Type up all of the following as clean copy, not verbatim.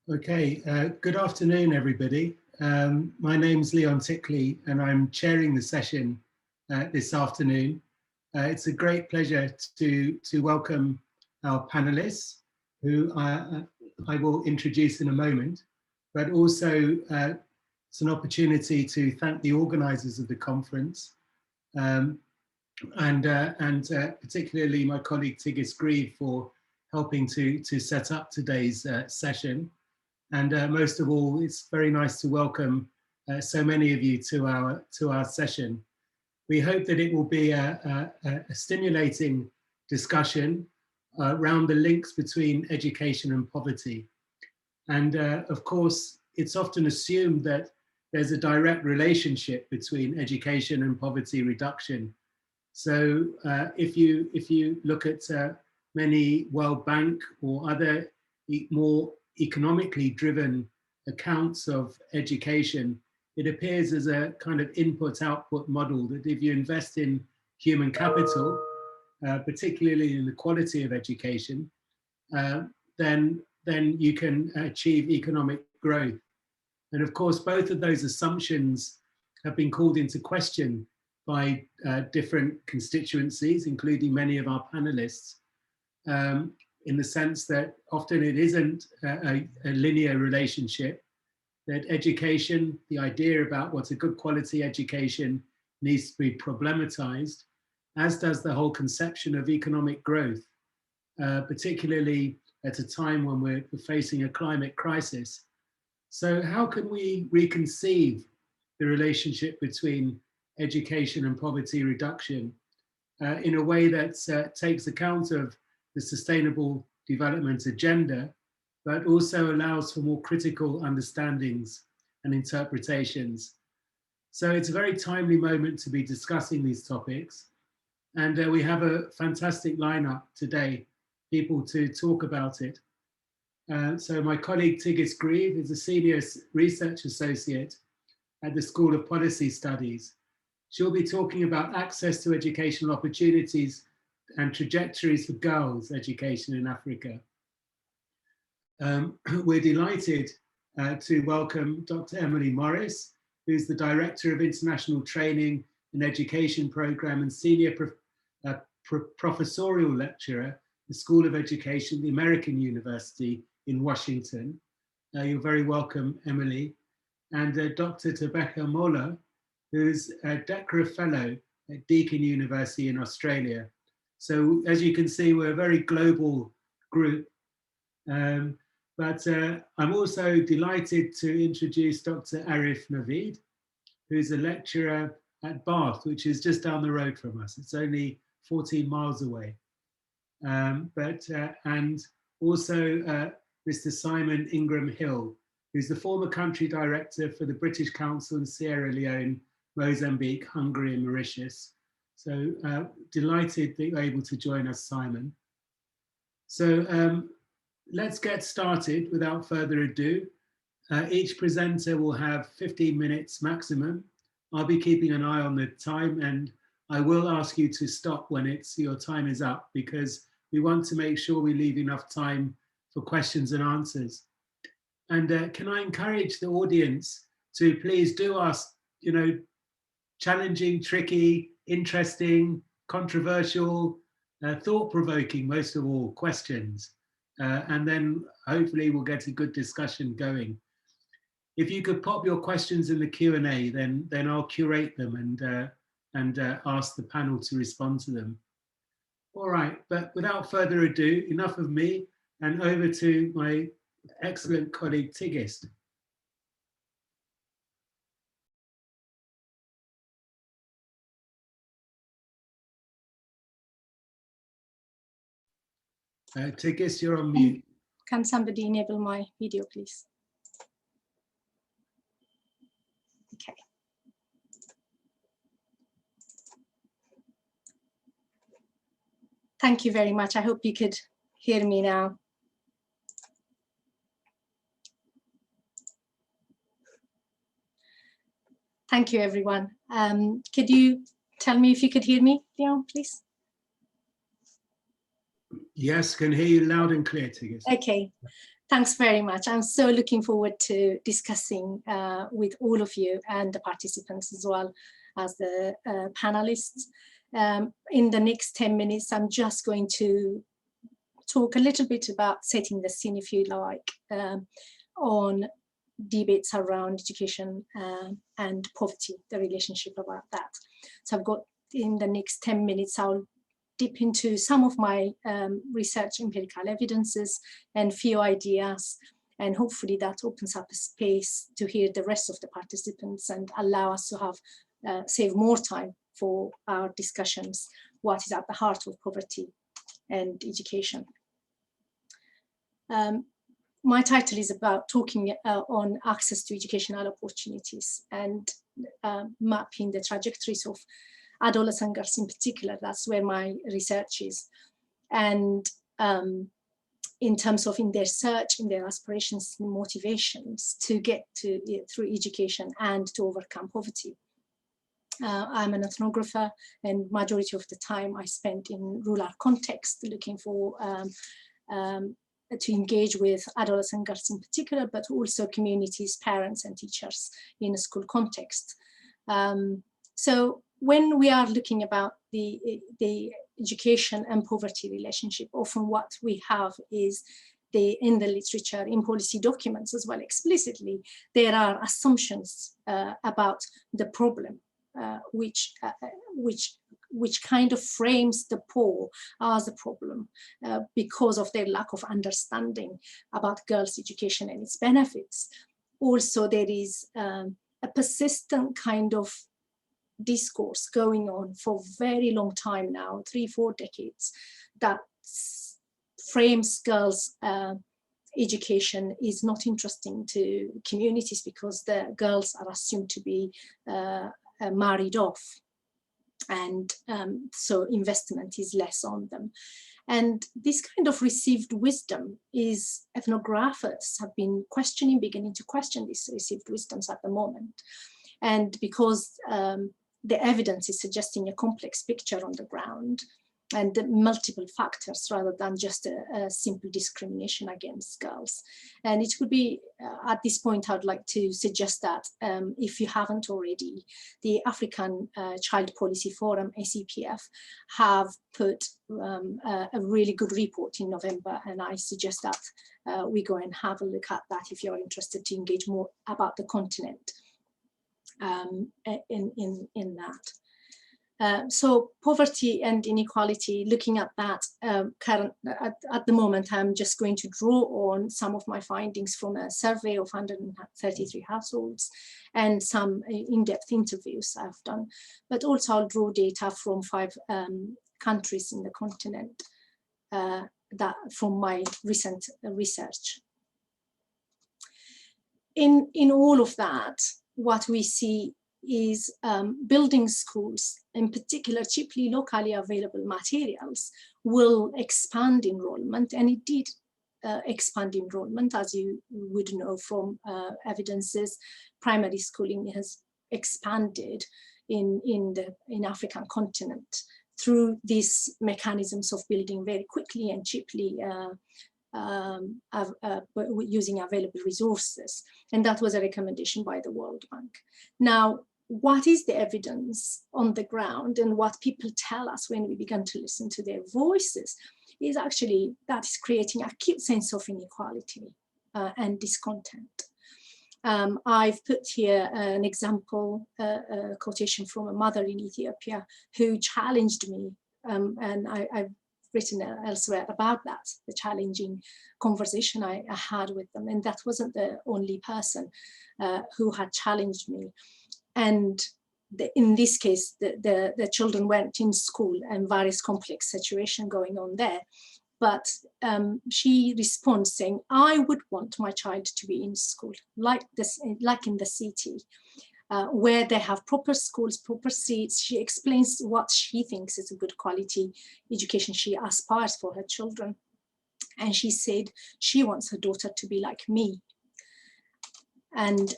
Okay, good afternoon, everybody. My name's Leon Tickley, and I'm chairing the session this afternoon. It's a great pleasure to welcome our panelists, who I will introduce in a moment, but also it's an opportunity to thank the organisers of the conference, and particularly my colleague Tigis Grieve for helping to set up today's session. And most of all, it's very nice to welcome so many of you to our session. We hope that it will be a stimulating discussion around the links between education and poverty. And of course, it's often assumed that there's a direct relationship between education and poverty reduction. So if you look at many World Bank or other more economically driven accounts of education, it appears as a kind of input-output model that if you invest in human capital, particularly in the quality of education, then you can achieve economic growth. And of course, both of those assumptions have been called into question by different constituencies, including many of our panelists, in the sense that often it isn't a linear relationship, that education, the idea about what's a good quality education, needs to be problematized, as does the whole conception of economic growth, particularly at a time when we're facing a climate crisis. So how can we reconceive the relationship between education and poverty reduction in a way that takes account of the Sustainable Development Agenda, but also allows for more critical understandings and interpretations. So it's a very timely moment to be discussing these topics. And we have a fantastic lineup today, people to talk about it. So my colleague Tigis Grieve is a senior research associate at the School of Policy Studies. She'll be talking about access to educational opportunities and trajectories for girls' education in Africa. We're delighted to welcome Dr. Emily Morris, who's the Director of International Training and Education Program and Senior Professorial Lecturer at the School of Education, the American University in Washington. You're very welcome, Emily. And Dr. Tobeka Mola, who's a DECRA Fellow at Deakin University in Australia. So as you can see, we're a very global group. But I'm also delighted to introduce Dr. Arif Naveed, who's a lecturer at Bath, which is just down the road from us. It's only 14 miles away. And also Mr. Simon Ingram Hill, who's the former country director for the British Council in Sierra Leone, Mozambique, Hungary, and Mauritius. So delighted that you're able to join us, Simon. So let's get started without further ado. Each presenter will have 15 minutes maximum. I'll be keeping an eye on the time, and I will ask you to stop when your time is up, because we want to make sure we leave enough time for questions and answers. And can I encourage the audience to please do ask, challenging, tricky, interesting, controversial, thought-provoking, most of all, questions. And then hopefully we'll get a good discussion going. If you could pop your questions in the Q&A, then I'll curate them and ask the panel to respond to them. All right, but without further ado, enough of me, and over to my excellent colleague Tigis. Tigis, you're on mute. Can somebody enable my video, please? Okay. Thank you very much. I hope you could hear me now. Thank you, everyone. Could you tell me if you could hear me, Leon, please? Yes, can hear you loud and clear, Tigis. Okay, thanks very much. I'm so looking forward to discussing with all of you and the participants as well as the panelists. In the next 10 minutes, I'm just going to talk a little bit about setting the scene, if you like, on debates around education and poverty, the relationship about that. So I've got, in the next 10 minutes, I'll dip into some of my research empirical evidences and few ideas, and hopefully that opens up a space to hear the rest of the participants and allow us to have save more time for our discussions, what is at the heart of poverty and education. My title is about talking on access to educational opportunities and mapping the trajectories of adolescent girls in particular. That's where my research is. And in terms of in their search, in their aspirations and motivations to get to through education and to overcome poverty. I'm an ethnographer, and majority of the time I spent in rural context looking for to engage with adolescent girls in particular, but also communities, parents and teachers in a school context. So when we are looking about the education and poverty relationship, often what we have is in the literature, in policy documents as well explicitly, there are assumptions about the problem, which kind of frames the poor as a problem because of their lack of understanding about girls' education and its benefits. Also, there is a persistent kind of discourse going on for a very long time now, 3-4 decades, that frames girls' education is not interesting to communities because the girls are assumed to be married off, and so investment is less on them. And this kind of received wisdom is, ethnographers have been beginning to question these received wisdoms at the moment. And because the evidence is suggesting a complex picture on the ground and multiple factors rather than just a simple discrimination against girls. And it would be, at this point, I'd like to suggest that if you haven't already, the African Child Policy Forum, ACPF, have put a really good report in November, and I suggest that we go and have a look at that if you're interested to engage more about the continent in that. So poverty and inequality, looking at that at the moment, I'm just going to draw on some of my findings from a survey of 133 households and some in-depth interviews I've done, but also I'll draw data from 5 countries in the continent that from my recent research. In all of that, what we see is building schools, in particular cheaply locally available materials, will expand enrollment, and it did expand enrollment, as you would know from evidences. Primary schooling has expanded in African continent through these mechanisms of building very quickly and cheaply using available resources. And that was a recommendation by the World Bank. Now, what is the evidence on the ground, and what people tell us when we begin to listen to their voices is actually that is creating an acute sense of inequality and discontent. I've put here an example, a quotation from a mother in Ethiopia who challenged me, and I've written elsewhere about that, the challenging conversation I had with them. And that wasn't the only person who had challenged me. And in this case, the children weren't in school and various complex situations going on there. But she responds saying, I would want my child to be in school, like in the city, where they have proper schools, proper seats. She explains what she thinks is a good quality education she aspires for her children. And she said she wants her daughter to be like me. And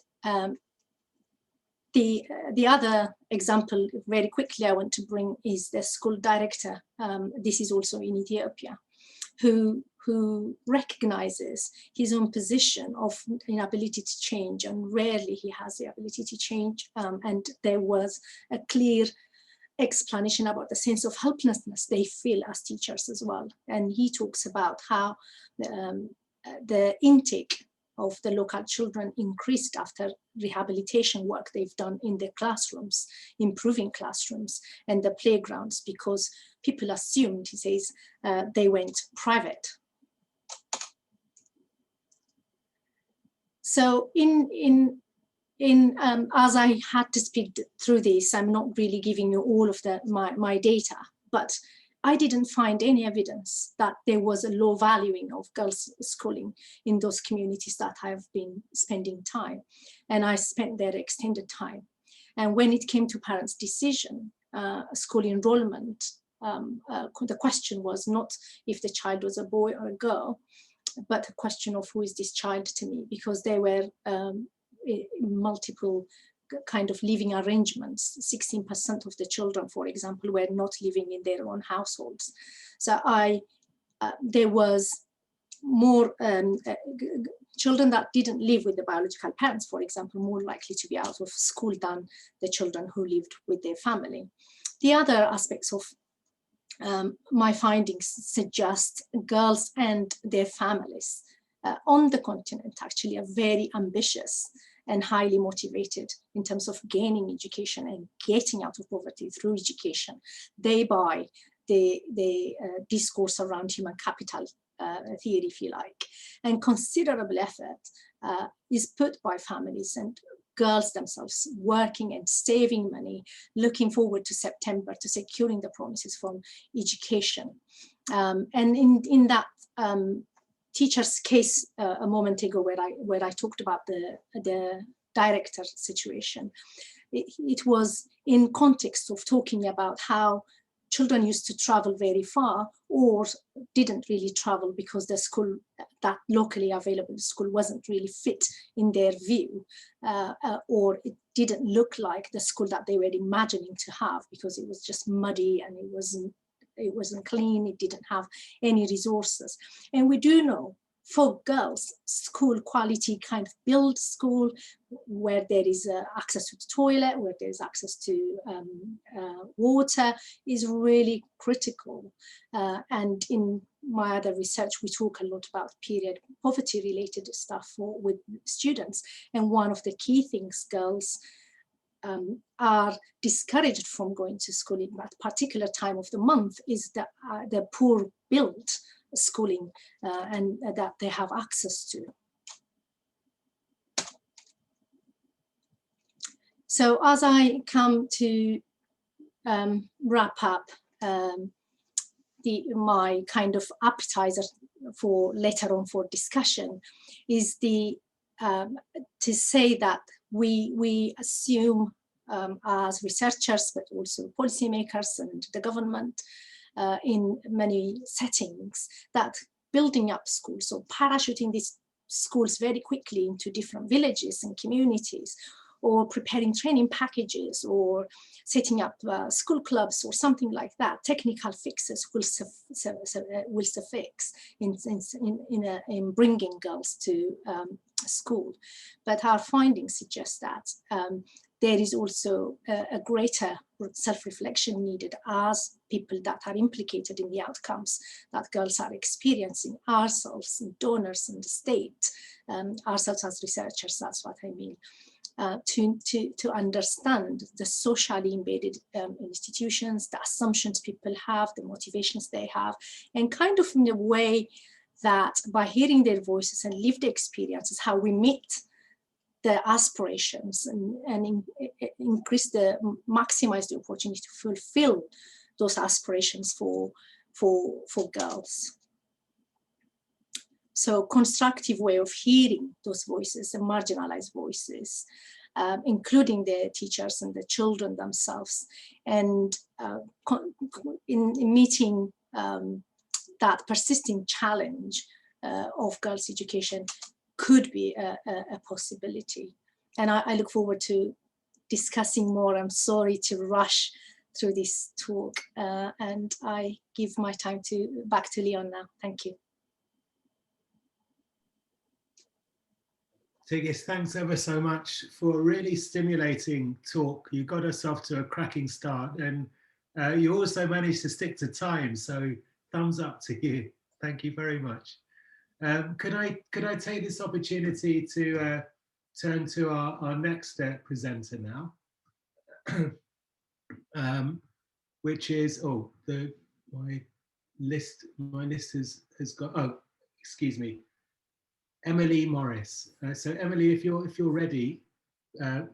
the other example, very quickly, I want to bring is the school director. This is also in Ethiopia, who recognizes his own position of inability to change, and rarely he has the ability to change. And there was a clear explanation about the sense of helplessness they feel as teachers as well. And he talks about how the intake of the local children increased after rehabilitation work they've done in the classrooms, improving classrooms and the playgrounds, because people assumed, he says, they went private. So as I had to speak through this, I'm not really giving you all of my data, but I didn't find any evidence that there was a low valuing of girls' schooling in those communities that I've been spending time, and I spent there extended time. And when it came to parents' decision, school enrollment, the question was not if the child was a boy or a girl, but a question of who is this child to me, because there were multiple kind of living arrangements. 16% of the children, for example, were not living in their own households. So there was more children that didn't live with the biological parents, for example, more likely to be out of school than the children who lived with their family. The other aspects of my findings suggest girls and their families on the continent actually are very ambitious and highly motivated in terms of gaining education and getting out of poverty through education, thereby the discourse around human capital theory, if you like. And considerable effort is put by families and girls themselves working and saving money, looking forward to September to securing the promises from education. And in that teacher's case a moment ago, where I talked about the director situation, it was in context of talking about how children used to travel very far or didn't really travel because the school, that locally available school, wasn't really fit in their view, or it didn't look like the school that they were imagining to have because it was just muddy and it wasn't clean, it didn't have any resources. And we do know for girls, school quality kind of build school where there is access to the toilet, where there's access to water is really critical. And in my other research, we talk a lot about period poverty related stuff with students. And one of the key things girls are discouraged from going to school in that particular time of the month is the poor built schooling and that they have access to. So as I come to wrap up my kind of appetizer for later on for discussion is to say that we assume as researchers, but also policymakers and the government in many settings, that building up schools or parachuting these schools very quickly into different villages and communities, or preparing training packages or setting up school clubs or something like that, technical fixes will suffice in bringing girls to school. But our findings suggest that there is also a greater self-reflection needed as people that are implicated in the outcomes that girls are experiencing, ourselves and donors in the state, ourselves as researchers, that's what I mean. To understand the socially embedded institutions, the assumptions people have, the motivations they have, and kind of in a way that by hearing their voices and lived experiences, how we meet the aspirations and maximize the opportunity to fulfill those aspirations for girls. So constructive way of hearing those voices, the marginalized voices, including the teachers and the children themselves, and in meeting that persisting challenge of girls' education could be a possibility. And I look forward to discussing more. I'm sorry to rush through this talk. And I give my time back to Leon now. Thank you. Tigis, thanks ever so much for a really stimulating talk. You got us off to a cracking start, and you also managed to stick to time, so thumbs up to you. Thank you very much. Could I take this opportunity to turn to our next presenter now, which is, my list has got, excuse me, Emily Morris. So Emily, if you're ready,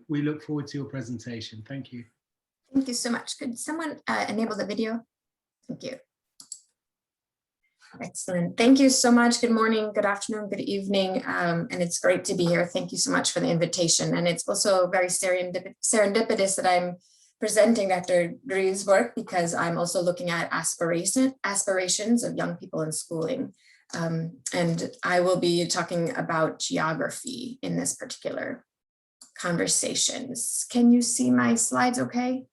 we look forward to your presentation. Thank you. Thank you so much. Could someone enable the video? Thank you. Excellent. Thank you so much. Good morning, good afternoon, good evening. And it's great to be here. Thank you so much for the invitation. And it's also very serendipitous that I'm presenting Dr. Drew's work, because I'm also looking at aspirations of young people in schooling. And I will be talking about geography in this particular conversations. Can you see my slides okay?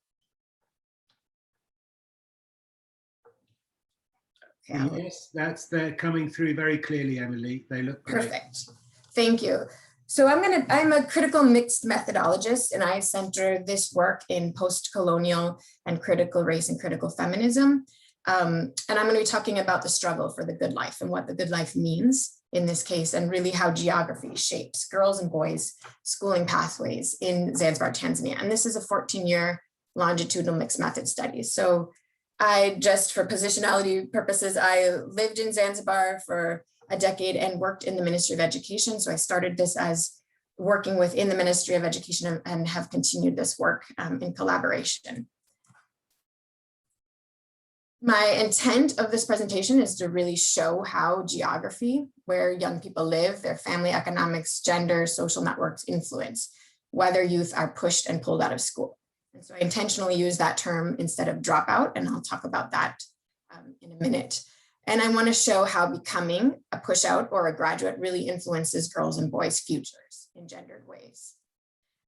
Okay, yes, they're coming through very clearly, Emily. They look great. Perfect. Thank you. So I'm a critical mixed methodologist, and I center this work in post-colonial and critical race and critical feminism. And I'm going to be talking about the struggle for the good life and what the good life means in this case, and really how geography shapes girls and boys' schooling pathways in Zanzibar, Tanzania. And this is a 14-year longitudinal mixed method study. So I just, for positionality purposes, I lived in Zanzibar for a decade and worked in the Ministry of Education. So I started this as working within the Ministry of Education and have continued this work in collaboration. My intent of this presentation is to really show how geography, where young people live, their family economics, gender, social networks influence whether youth are pushed and pulled out of school. And so I intentionally use that term instead of dropout, and I'll talk about that in a minute. And I want to show how becoming a push out or a graduate really influences girls' and boys' futures in gendered ways.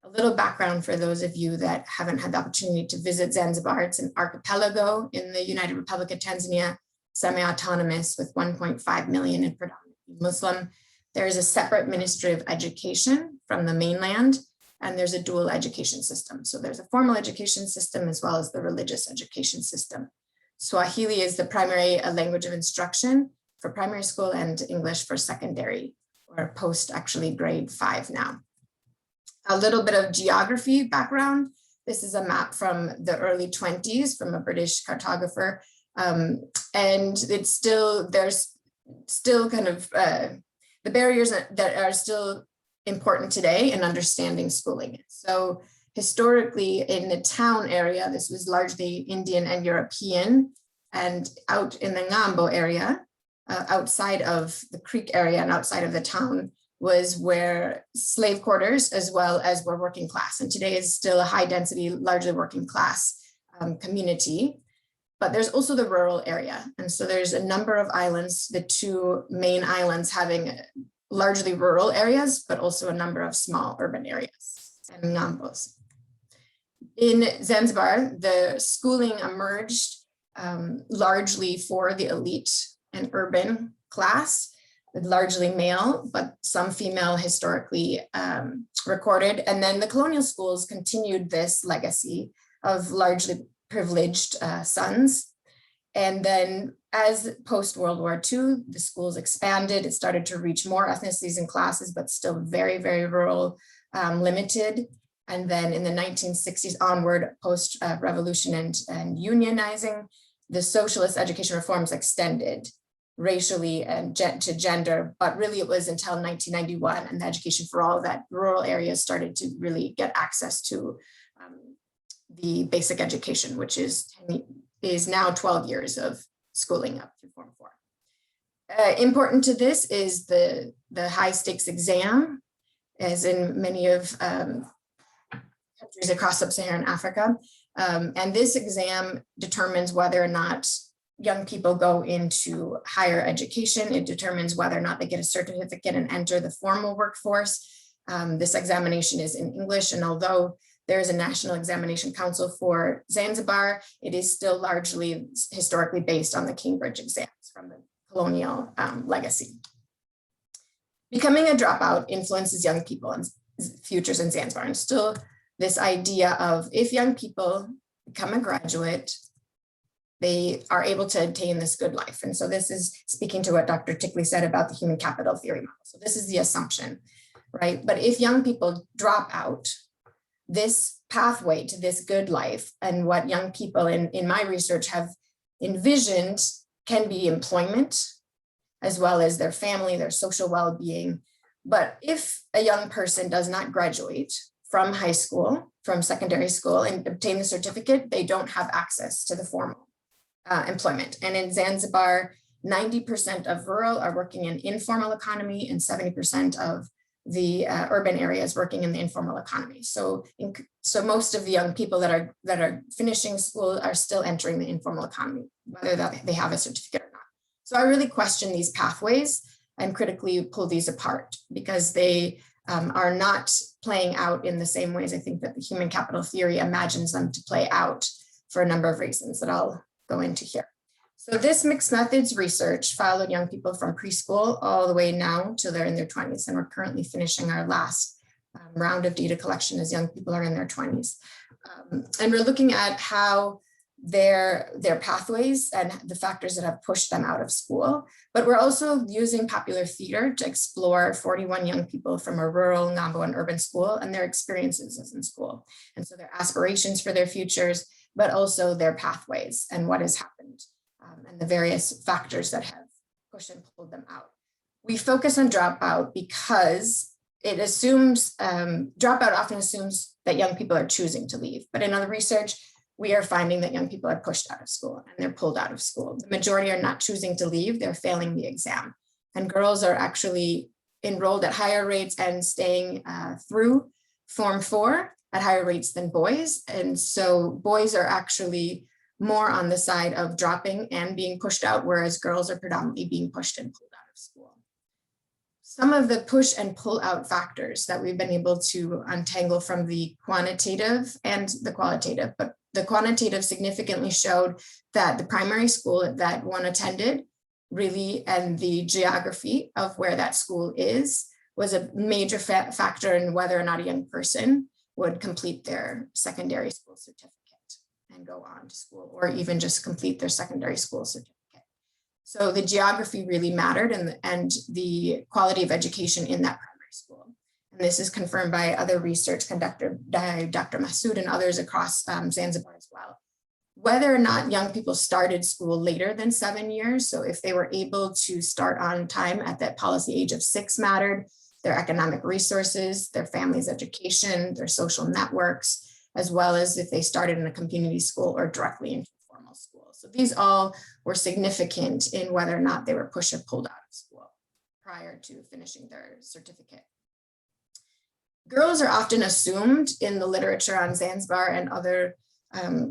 A little background for those of you that haven't had the opportunity to visit Zanzibar. It's an archipelago in the United Republic of Tanzania, semi-autonomous with 1.5 million and predominantly Muslim. There is a separate Ministry of Education from the mainland, and there's a dual education system. So there's a formal education system as well as the religious education system. Swahili is the primary language of instruction for primary school, and English for secondary, or post actually grade 5 now. A little bit of geography background. This is a map from the early 20s from a British cartographer. And it's still, there's still kind of the barriers that are still important today in understanding schooling. So historically in the town area, this was largely Indian and European, and out in the Ngambo area, outside of the creek area and outside of the town, was where slave quarters as well as were working class. And today is still a high density, largely working class community, but there's also the rural area. And so there's a number of islands, the two main islands having largely rural areas, but also a number of small urban areas and ngambos. In Zanzibar, the schooling emerged largely for the elite and urban class, largely male, but some female historically recorded. And then the colonial schools continued this legacy of largely privileged sons. And then as post-World War II, the schools expanded. It started to reach more ethnicities and classes, but still very, very rural, limited. And then in the 1960s onward, post-revolution and unionizing, the socialist education reforms extended racially and to gender, but really it was until 1991 and the Education for All that rural areas started to really get access to the basic education, which is now 12 years of schooling up through Form 4. Important to this is the high stakes exam, as in many of countries across sub-Saharan Africa. And this exam determines whether or not young people go into higher education. It determines whether or not they get a certificate and enter the formal workforce. This examination is in English, and although There is a National Examination Council for Zanzibar. It is still largely historically based on the Cambridge exams from the colonial legacy. Becoming a dropout influences young people and futures in Zanzibar. And still this idea of if young people become a graduate, they are able to attain this good life. And so this is speaking to what Dr. Tickley said about the human capital theory model. So this is the assumption, right? But if young people drop out, this pathway to this good life and what young people in my research have envisioned can be employment, as well as their family, their social well-being. But if a young person does not graduate from high school, from secondary school, and obtain the certificate, they don't have access to the formal employment. And in Zanzibar, 90% of rural are working in informal economy and 70% of the urban areas working in the informal economy. So most of the young people that are finishing school are still entering the informal economy, whether they have a certificate or not. So I really question these pathways and critically pull these apart because they are not playing out in the same ways I think that the human capital theory imagines them to play out for a number of reasons that I'll go into here. So this mixed methods research followed young people from preschool all the way now till they're in their 20s. And we're currently finishing our last round of data collection as young people are in their 20s. And we're looking at how their pathways and the factors that have pushed them out of school. But we're also using popular theater to explore 41 young people from a rural, Ngambo, and urban school and their experiences in school. And so their aspirations for their futures, but also their pathways and what has happened and the various factors that have pushed and pulled them out. We focus on dropout because it assumes, dropout often assumes that young people are choosing to leave. But in other research, we are finding that young people are pushed out of school and they're pulled out of school. The majority are not choosing to leave, they're failing the exam. And girls are actually enrolled at higher rates and staying through Form 4 at higher rates than boys. And so boys are actually more on the side of dropping and being pushed out, whereas girls are predominantly being pushed and pulled out of school. Some of the push and pull out factors that we've been able to untangle from the quantitative and the qualitative, but the quantitative significantly showed that the primary school that one attended really, and the geography of where that school is, was a major factor in whether or not a young person would complete their secondary school certificate and go on to school, or even just complete their secondary school certificate. So the geography really mattered, and the quality of education in that primary school. And this is confirmed by other research conducted by Dr. Masood and others across Zanzibar as well. Whether or not young people started school later than 7 years, so if they were able to start on time at that policy age of 6 mattered, their economic resources, their family's education, their social networks, as well as if they started in a community school or directly into formal school. So these all were significant in whether or not they were pushed or pulled out of school prior to finishing their certificate. Girls are often assumed in the literature on Zanzibar and other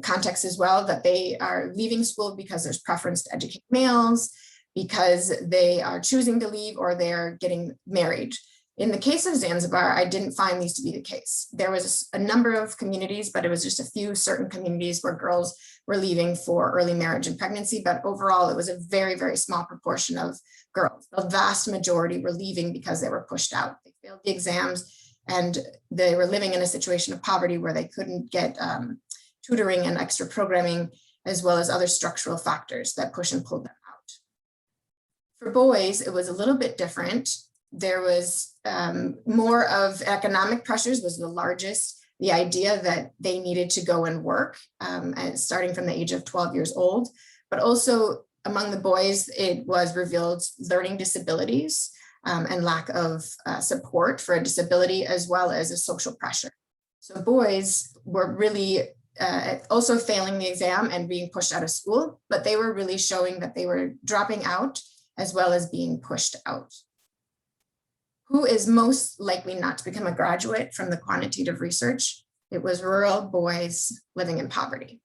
contexts as well that they are leaving school because there's preference to educate males, because they are choosing to leave, or they're getting married. In the case of Zanzibar, I didn't find these to be the case. There was a number of communities, but it was just a few certain communities where girls were leaving for early marriage and pregnancy, but overall it was a very, very small proportion of girls. The vast majority were leaving because they were pushed out. They failed the exams and they were living in a situation of poverty where they couldn't get tutoring and extra programming, as well as other structural factors that push and pulled them out. For boys, it was a little bit different. There was more of economic pressures was the largest. The idea that they needed to go and work and starting from the age of 12 years old, but also among the boys, it was revealed learning disabilities and lack of support for a disability, as well as a social pressure. So boys were really also failing the exam and being pushed out of school, but they were really showing that they were dropping out as well as being pushed out. Who is most likely not to become a graduate from the quantitative research? It was rural boys living in poverty.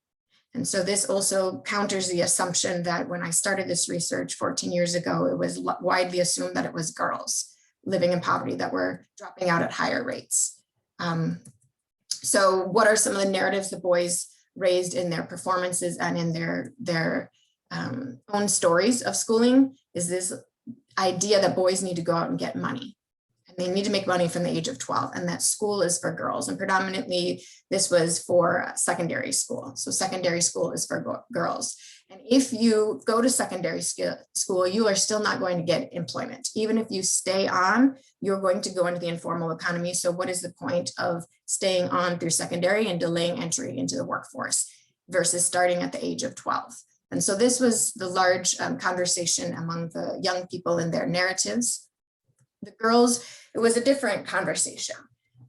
And so this also counters the assumption that when I started this research 14 years ago, it was widely assumed that it was girls living in poverty that were dropping out at higher rates. So what are some of the narratives the boys raised in their performances and in their own stories of schooling? Is this idea that boys need to go out and get money. And they need to make money from the age of 12, and that school is for girls. And predominantly this was for secondary school. So secondary school is for girls. And if you go to secondary school, you are still not going to get employment. Even if you stay on, you're going to go into the informal economy. So what is the point of staying on through secondary and delaying entry into the workforce versus starting at the age of 12? And so this was the large conversation among the young people in their narratives. The girls, it was a different conversation.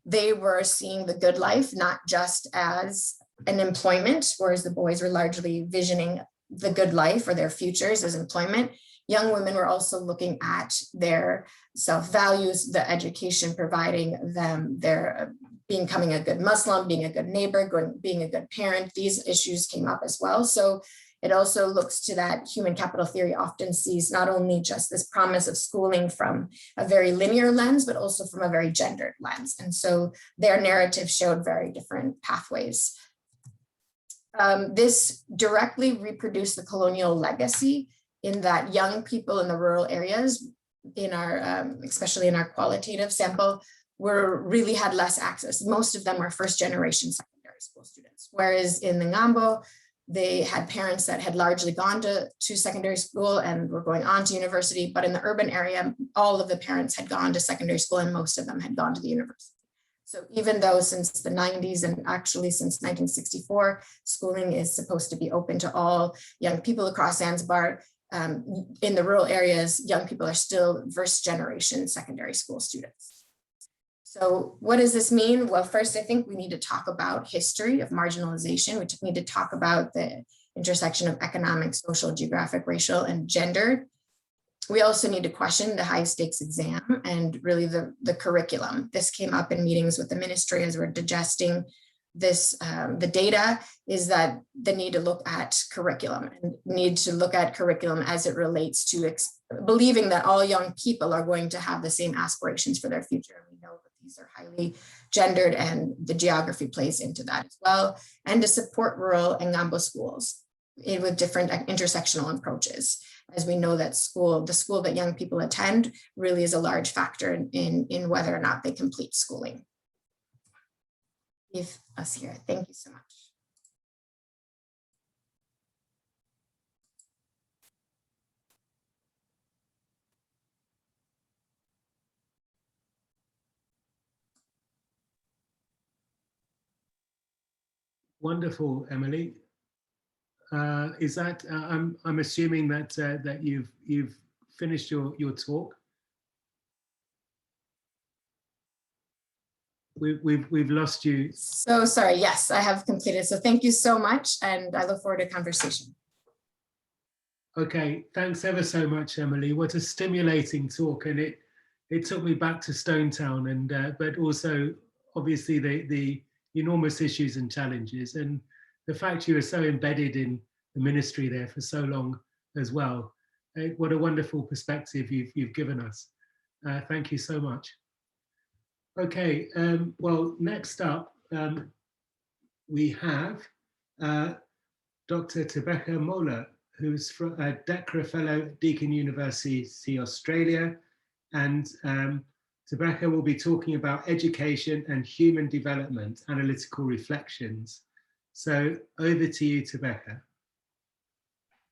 They were seeing the good life, not just as an employment, whereas the boys were largely visioning the good life or their futures as employment. Young women were also looking at their self-values, the education providing them their becoming a good Muslim, being a good neighbor, being a good parent. These issues came up as well. So it also looks to that human capital theory often sees not only just this promise of schooling from a very linear lens, but also from a very gendered lens. And so their narrative showed very different pathways. This directly reproduced the colonial legacy in that young people in the rural areas, in our, especially in our qualitative sample, really had less access. Most of them were first generation secondary school students, whereas in the Ngambo, they had parents that had largely gone to secondary school and were going on to university, but in the urban area, all of the parents had gone to secondary school and most of them had gone to the university. So even though since the 90s and actually since 1964, schooling is supposed to be open to all young people across Zanzibar, in the rural areas, young people are still first generation secondary school students. So what does this mean? Well, first, I think we need to talk about history of marginalization. We need to talk about the intersection of economic, social, geographic, racial, and gendered. We also need to question the high stakes exam and really the curriculum. This came up in meetings with the ministry as we're digesting this. The data is that the need to look at curriculum and need to look at curriculum as it relates to believing that all young people are going to have the same aspirations for their future. We know that these are highly gendered and the geography plays into that as well. And to support rural and Ngambo schools with different intersectional approaches. As we know that the school that young people attend really is a large factor in whether or not they complete schooling. Leave us here. Thank you so much. Wonderful, Emily. Is that I'm assuming that that you've finished your talk. We've lost you. So sorry. Yes, I have completed. So thank you so much, and I look forward to conversation. Okay, thanks ever so much, Emily. What a stimulating talk, and it took me back to Stone Town, and but also obviously the enormous issues and challenges, and the fact you were so embedded in the ministry there for so long as well. What a wonderful perspective you've given us. Thank you so much. Okay, well, next up, we have Dr. Tebeka Mola, who's from a DECRA Fellow, Deakin University, Australia. And Tebeka will be talking about education and human development, analytical reflections. So over to you, Tebeka.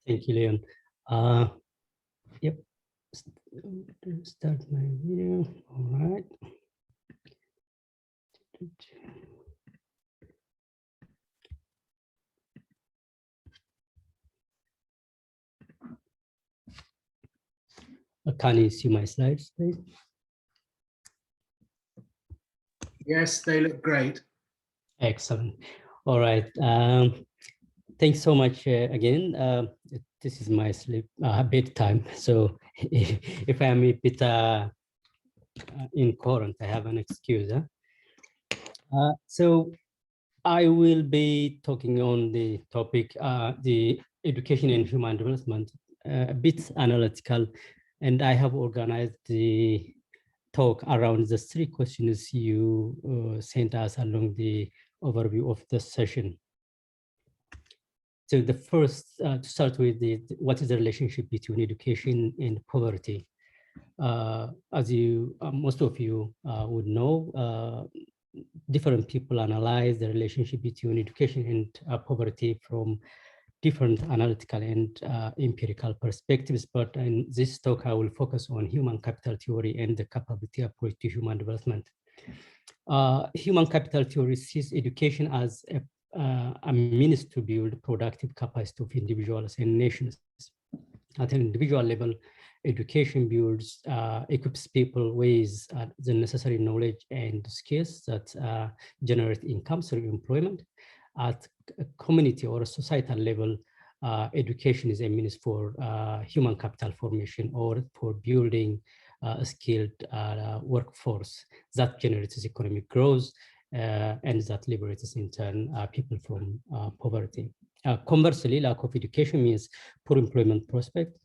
Thank you, Leon. Yep, start my video, all right. Can you see my slides, please? Yes, they look great. Excellent. All right. Thanks so much again. This is my bedtime. So if I'm a bit incoherent, I have an excuse. So I will be talking on the topic, the education and human development, a bit analytical, and I have organized the talk around the three questions you sent us along the overview of the session. So the first, to start with, what is the relationship between education and poverty? As most of you would know, different people analyze the relationship between education and poverty from different analytical and empirical perspectives. But in this talk, I will focus on human capital theory and the capability approach to human development. Human capital theory sees education as a means to build productive capacity of individuals and nations. At an individual level, education builds, equips people with the necessary knowledge and skills that generate income through employment. At a community or a societal level, education is a means for human capital formation or for building a skilled workforce that generates economic growth and that liberates in turn people from poverty. Conversely, lack of education means poor employment prospects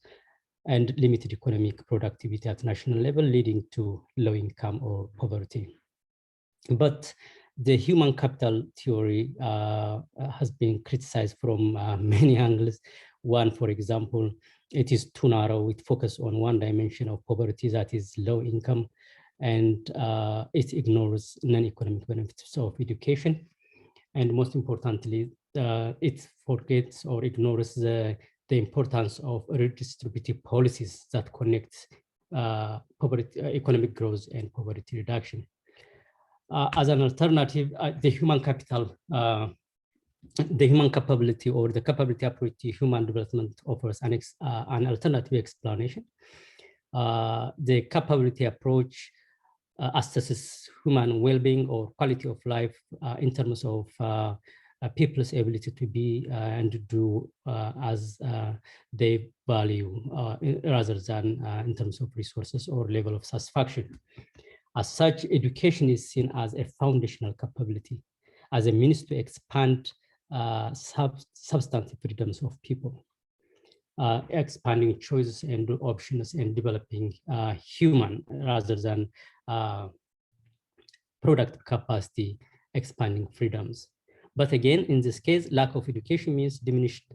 and limited economic productivity at national level, leading to low income or poverty. But the human capital theory has been criticized from many angles. One, for example, it is too narrow. It focuses on one dimension of poverty, that is low income, and it ignores non-economic benefits of education. And most importantly, it forgets or ignores the importance of redistributive policies that connect economic growth and poverty reduction. As an alternative, the human capability or the capability approach to human development offers an alternative explanation. The capability approach assesses human well-being or quality of life in terms of people's ability to be and do as they value rather than in terms of resources or level of satisfaction. As such, education is seen as a foundational capability, as a means to expand substantive freedoms of people, expanding choices and options and developing human rather than product capacity, expanding freedoms. But again, in this case, lack of education means diminished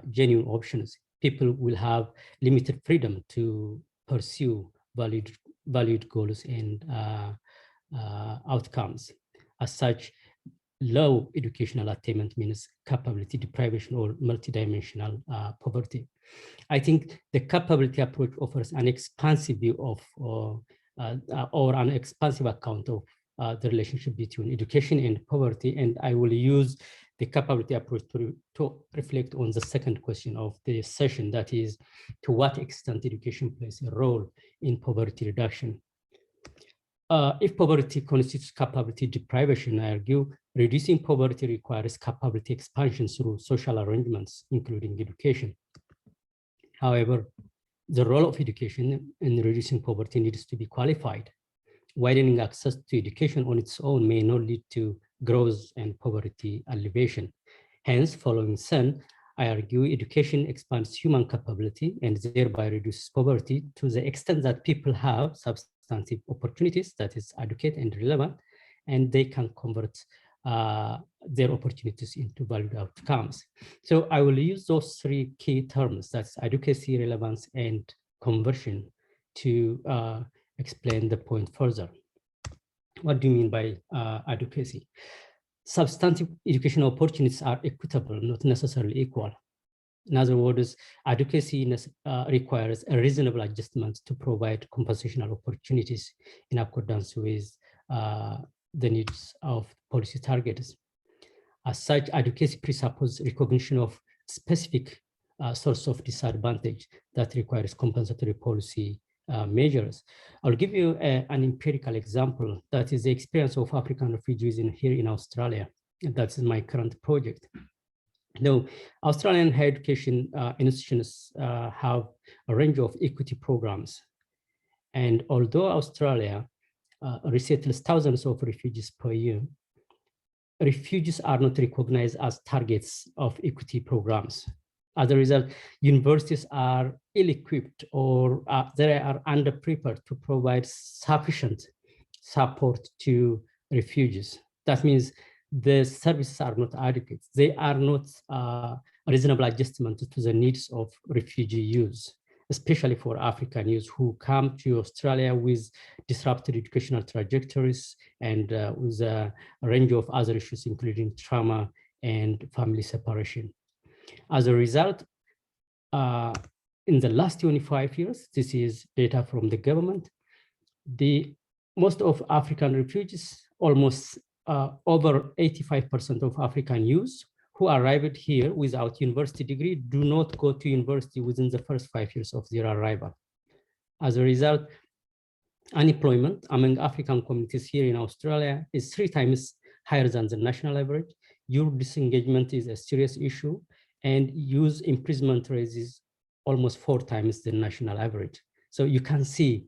genuine options. People will have limited freedom to pursue valued goals and outcomes. As such, low educational attainment means capability deprivation or multidimensional poverty. I think the capability approach offers an expansive view of or an expansive account of the relationship between education and poverty, and I will use the capability approach to reflect on the second question of the session, that is, to what extent education plays a role in poverty reduction. If poverty constitutes capability deprivation, I argue reducing poverty requires capability expansion through social arrangements, including education. However, the role of education in reducing poverty needs to be qualified. Widening access to education on its own may not lead to growth and poverty alleviation. Hence, following Sen, I argue education expands human capability and thereby reduces poverty to the extent that people have substantive opportunities that is adequate and relevant, and they can convert their opportunities into valued outcomes. So I will use those three key terms, that's adequacy, relevance, and conversion, to explain the point further. What do you mean by adequacy? Substantive educational opportunities are equitable, not necessarily equal. In other words, adequacy requires a reasonable adjustment to provide compensational opportunities in accordance with the needs of policy targets. As such, adequacy presupposes recognition of specific source of disadvantage that requires compensatory policy measures. I'll give you an empirical example. That is the experience of African refugees here in Australia. That's my current project. Now, Australian higher education institutions have a range of equity programs. And although Australia resettles thousands of refugees per year, refugees are not recognized as targets of equity programs. As a result, universities are ill-equipped or they are under-prepared to provide sufficient support to refugees. That means the services are not adequate. They are not a reasonable adjustment to the needs of refugee youth, especially for African youth who come to Australia with disrupted educational trajectories and with a range of other issues, including trauma and family separation. As a result, in the last 25 years, this is data from the government, most of African refugees, almost over 85% of African youth who arrived here without university degree do not go to university within the first 5 years of their arrival. As a result, unemployment among African communities here in Australia is 3 times higher than the national average. Youth disengagement is a serious issue, and youth imprisonment rate is almost 4 times the national average. So you can see,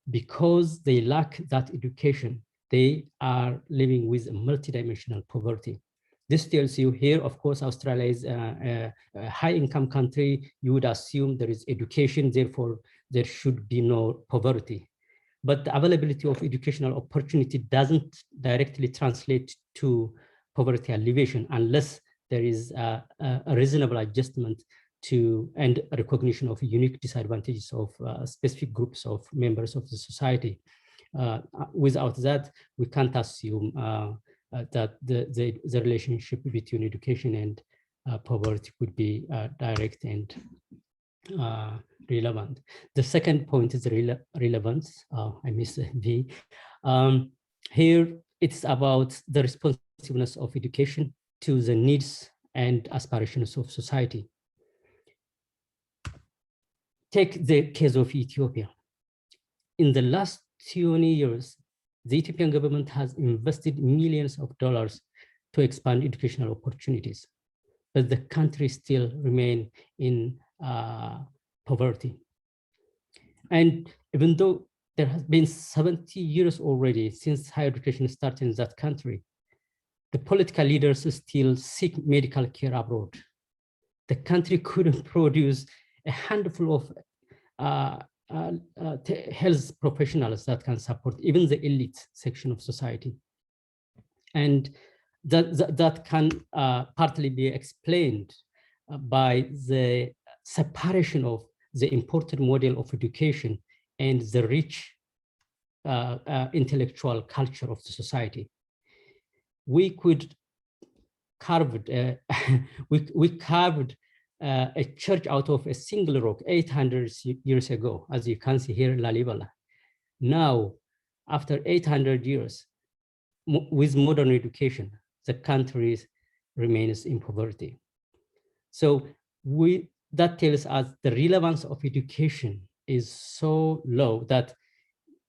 because they lack that education, they are living with a multidimensional poverty. This tells you here, of course, Australia is a high-income country. You would assume there is education, therefore there should be no poverty. But the availability of educational opportunity doesn't directly translate to poverty alleviation unless there is a reasonable adjustment to and recognition of unique disadvantages of specific groups of members of the society. Without that, we can't assume that the relationship between education and poverty would be direct and relevant. The second point is relevance. I miss V. Here, it's about the responsiveness of education to the needs and aspirations of society. Take the case of Ethiopia. In the last 20 years, the Ethiopian government has invested millions of dollars to expand educational opportunities, but the country still remains in poverty. And even though there has been 70 years already since higher education started in that country, the political leaders still seek medical care abroad. The country couldn't produce a handful of health professionals that can support even the elite section of society. And that can partly be explained by the separation of the important model of education and the rich intellectual culture of the society. We could carved, we carved a church out of a single rock 800 years ago, as you can see here in Lalibela. Now, after 800 years, with modern education, the country remains in poverty. So that tells us the relevance of education is so low that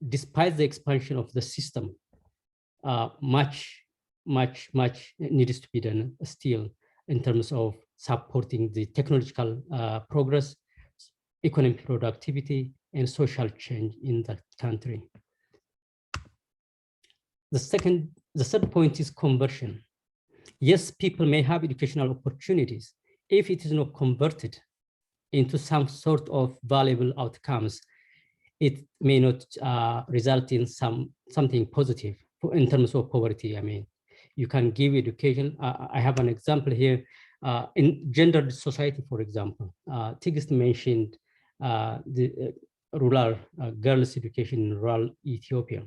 despite the expansion of the system, much needs to be done still in terms of supporting the technological progress, economic productivity, and social change in that country. The third point is conversion. Yes, people may have educational opportunities. If it is not converted into some sort of valuable outcomes, it may not result in something positive in terms of poverty. I mean, you can give education. I have an example here. In gendered society, for example, Tigist mentioned the rural girls' education in rural Ethiopia.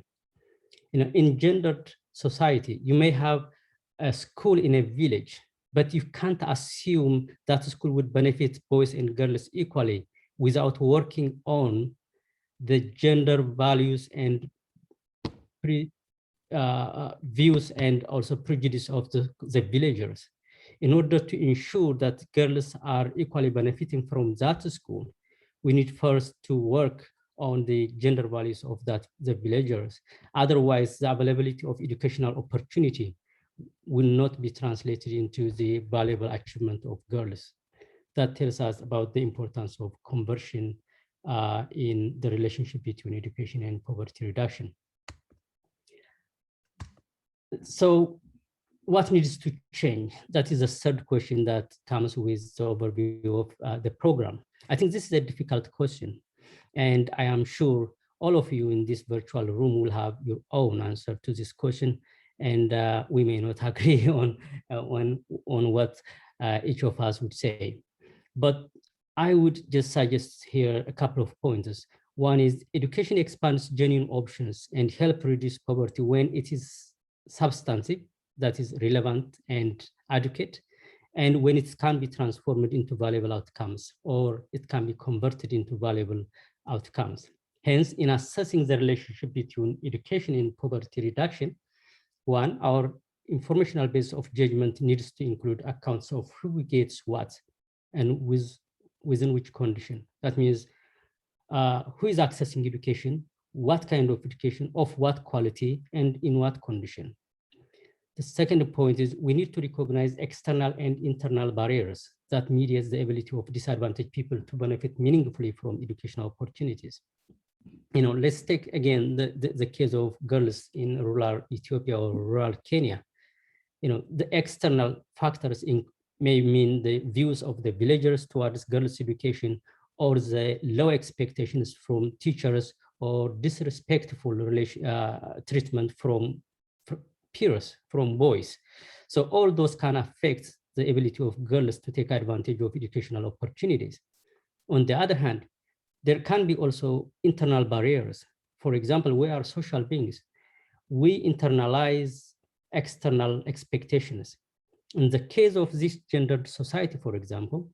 In gendered society, you may have a school in a village, but you can't assume that school would benefit boys and girls equally without working on the gender values and views and also prejudice of the villagers. In order to ensure that girls are equally benefiting from that school, we need first to work on the gender values of the villagers. Otherwise, the availability of educational opportunity will not be translated into the valuable achievement of girls. That tells us about the importance of conversion in the relationship between education and poverty reduction. So what needs to change? That is the third question that comes with the overview of the program. I think this is a difficult question, and I am sure all of you in this virtual room will have your own answer to this question, and we may not agree on what each of us would say. But I would just suggest here a couple of pointers. One is education expands genuine options and help reduce poverty when it is substantive, that is relevant and adequate, and when it can be transformed into valuable outcomes, or it can be converted into valuable outcomes. Hence, in assessing the relationship between education and poverty reduction, one, our informational base of judgment needs to include accounts of who gets what and within which condition. That means who is accessing education, what kind of education, of what quality, and in what condition. The second point is we need to recognize external and internal barriers that mediate the ability of disadvantaged people to benefit meaningfully from educational opportunities. Let's take again the case of girls in rural Ethiopia or rural Kenya. The external factors may mean the views of the villagers towards girls' education, or the low expectations from teachers, or disrespectful treatment from peers, from boys. So all those can affect the ability of girls to take advantage of educational opportunities. On the other hand, there can be also internal barriers. For example, we are social beings. We internalize external expectations. In the case of this gendered society, for example,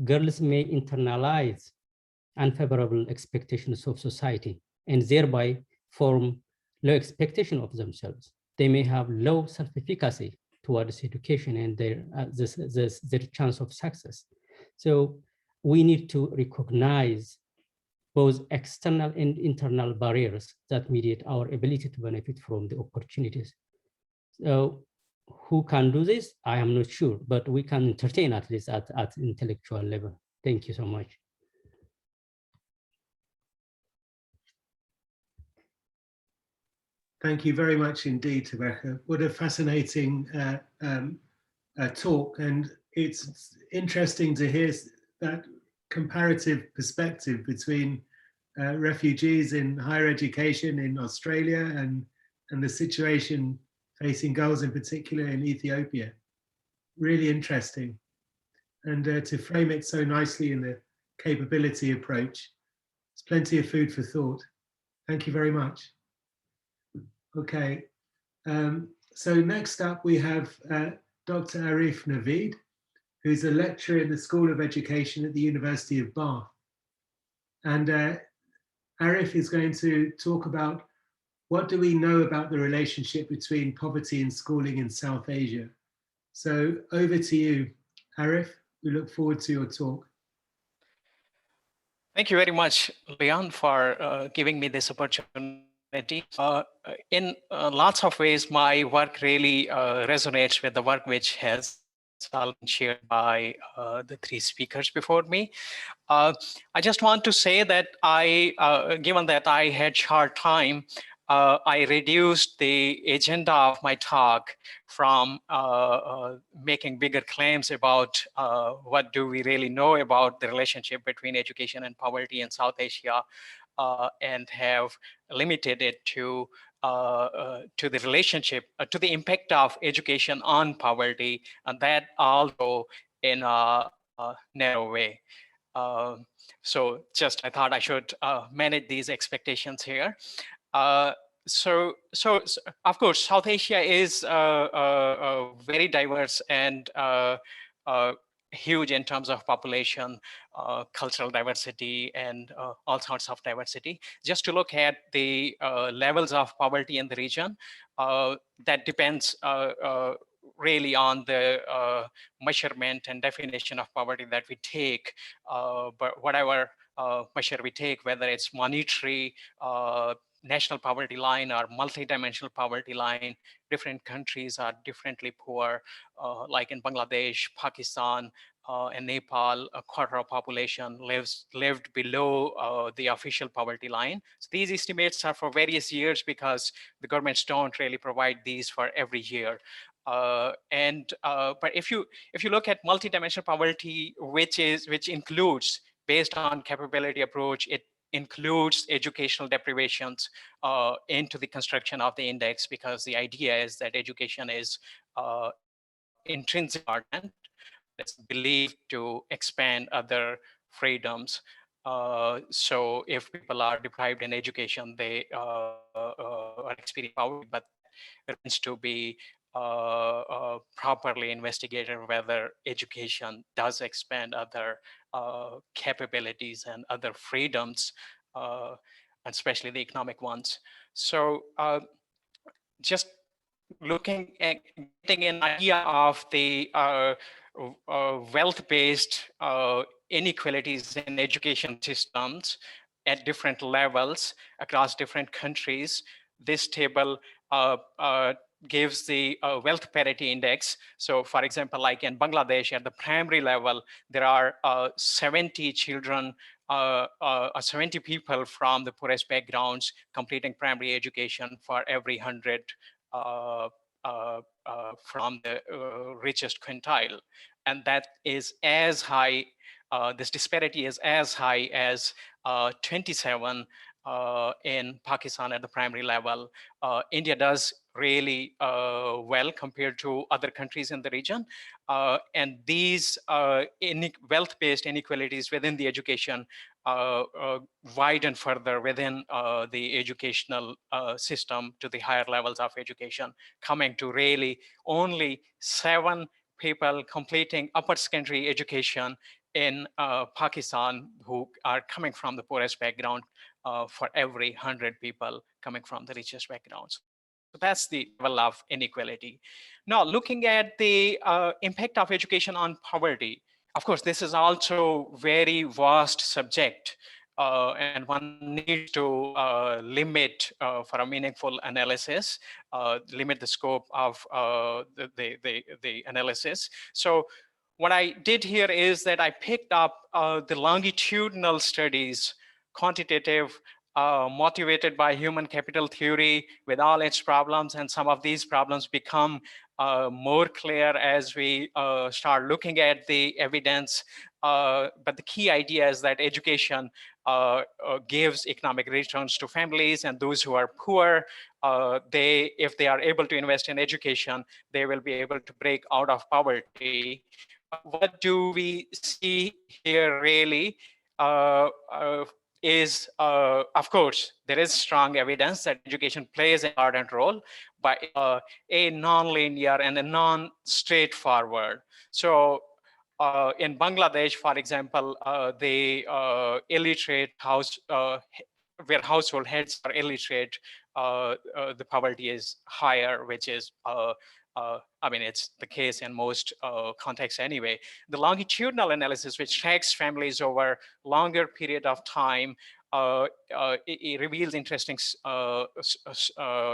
girls may internalize unfavorable expectations of society and thereby form low expectation of themselves. They may have low self-efficacy towards education and their chance of success. So we need to recognize both external and internal barriers that mediate our ability to benefit from the opportunities. So who can do this? I am not sure, but we can entertain at least at intellectual level. Thank you so much. Thank you very much indeed, Tobeka. What a fascinating talk. And it's interesting to hear that comparative perspective between refugees in higher education in Australia and the situation facing girls in particular in Ethiopia. Really interesting. And to frame it so nicely in the capability approach, there's plenty of food for thought. Thank you very much. Okay, so next up we have Dr. Arif Naveed, who's a lecturer in the School of Education at the University of Bath. And Arif is going to talk about what do we know about the relationship between poverty and schooling in South Asia. So over to you, Arif. We look forward to your talk. Thank you very much, Leon, for giving me this opportunity. In lots of ways, my work really resonates with the work which has been shared by the three speakers before me. I just want to say that given that I had short time, I reduced the agenda of my talk from making bigger claims about what do we really know about the relationship between education and poverty in South Asia, and have limited it to the relationship, to the impact of education on poverty, and that also in a narrow way. So just I thought I should manage these expectations here. So of course, South Asia is very diverse and huge in terms of population, cultural diversity, and all sorts of diversity. Just to look at the levels of poverty in the region, that depends really on the measurement and definition of poverty that we take. But whatever measure we take, whether it's monetary, national poverty line, or multidimensional poverty line, different countries are differently poor. Like in Bangladesh, Pakistan, and Nepal, a quarter of population lived below the official poverty line. So these estimates are for various years because the governments don't really provide these for every year. But if you look at multidimensional poverty, which includes, based on capability approach, it includes educational deprivations into the construction of the index, because the idea is that education is intrinsic important, but it's believed to expand other freedoms. So if people are deprived in education, they are experiencing poverty, but that remains to be properly investigated whether education does expand other capabilities and other freedoms, especially the economic ones. So just looking at getting an idea of the wealth-based inequalities in education systems at different levels across different countries. This table gives the wealth parity index. So for example, like in Bangladesh at the primary level, there are 70 children, 70 people from the poorest backgrounds completing primary education for every 100 from the richest quintile. And that is as high, this disparity is as high as 27 in Pakistan at the primary level. India does really well compared to other countries in the region. And these wealth-based inequalities within the education widen further within the educational system to the higher levels of education, coming to really only 7 people completing upper secondary education in Pakistan who are coming from the poorest background for every 100 people coming from the richest backgrounds. So that's the level of inequality. Now, looking at the impact of education on poverty, of course, this is also very vast subject, and one needs to limit for a meaningful analysis, limit the scope of the analysis. So what I did here is that I picked up the longitudinal studies, quantitative, motivated by human capital theory with all its problems, and some of these problems become more clear as we start looking at the evidence. But the key idea is that education gives economic returns to families, and those who are poor, if they are able to invest in education, they will be able to break out of poverty. But what do we see here really is, of course, there is strong evidence that education plays an important role, but a non-linear and a non-straightforward. So in Bangladesh, for example, the illiterate where household heads are illiterate, the poverty is higher, which is I mean, it's the case in most contexts anyway. The longitudinal analysis, which tracks families over longer period of time, it reveals interesting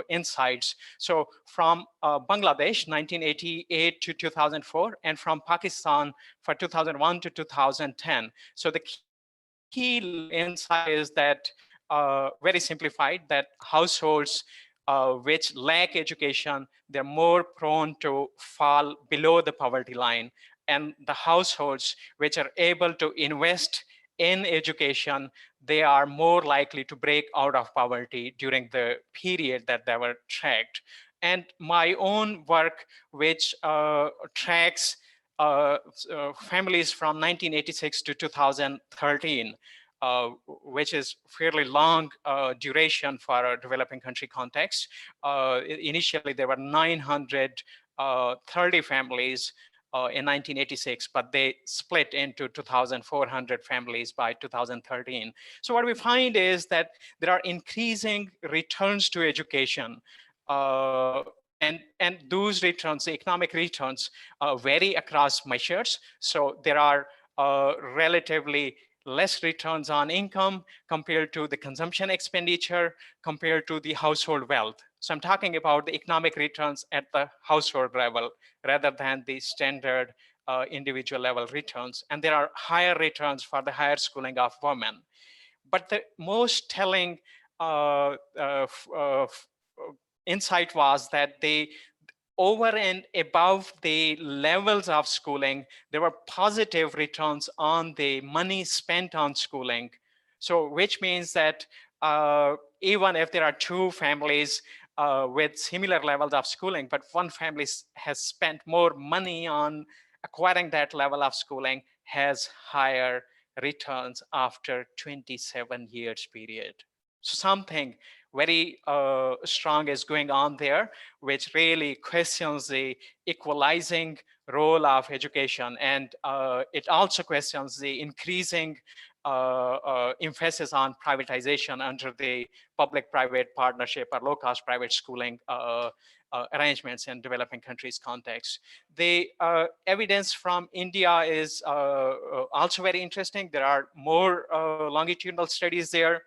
insights. So from Bangladesh, 1988 to 2004, and from Pakistan for 2001 to 2010. So the key insight is that, very simplified, that households which lack education, they're more prone to fall below the poverty line. And the households which are able to invest in education, they are more likely to break out of poverty during the period that they were tracked. And my own work, which tracks families from 1986 to 2013, which is fairly long duration for a developing country context. Initially, there were 930 families in 1986, but they split into 2,400 families by 2013. So what we find is that there are increasing returns to education. And those returns, the economic returns, vary across measures. So there are relatively less returns on income compared to the consumption expenditure, compared to the household wealth. So I'm talking about the economic returns at the household level rather than the standard individual level returns. And there are higher returns for the higher schooling of women. But the most telling insight was that over and above the levels of schooling, there were positive returns on the money spent on schooling. So which means that even if there are two families with similar levels of schooling, but one family has spent more money on acquiring that level of schooling, has higher returns after 27 years period. So something very strong is going on there, which really questions the equalizing role of education. And it also questions the increasing emphasis on privatization under the public-private partnership or low-cost private schooling arrangements in developing countries context. The evidence from India is also very interesting. There are more longitudinal studies there.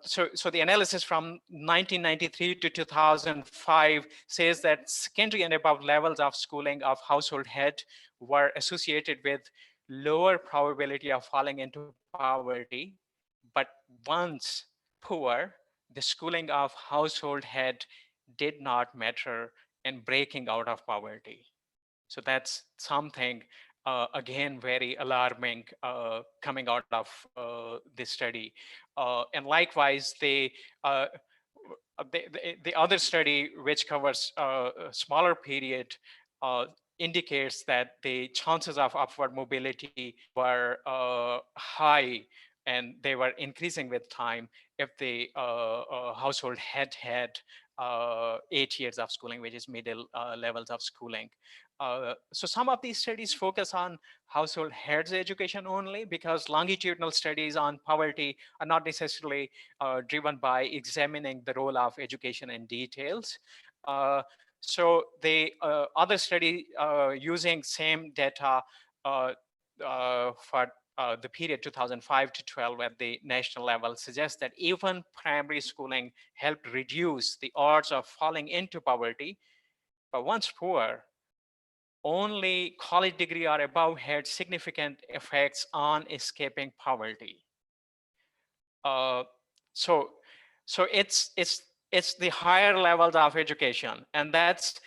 So the analysis from 1993 to 2005 says that secondary and above levels of schooling of household head were associated with lower probability of falling into poverty. But once poor, the schooling of household head did not matter in breaking out of poverty. So that's something, again, very alarming coming out of this study. And likewise, the other study, which covers a smaller period, indicates that the chances of upward mobility were high, and they were increasing with time if the household had 8 years of schooling, which is middle levels of schooling. So some of these studies focus on household heads education only, because longitudinal studies on poverty are not necessarily driven by examining the role of education in details. So the other study using same data for the period 2005 to 12 at the national level suggests that even primary schooling helped reduce the odds of falling into poverty. But once poor, only college degree or above had significant effects on escaping poverty. So it's the higher levels of education, and that's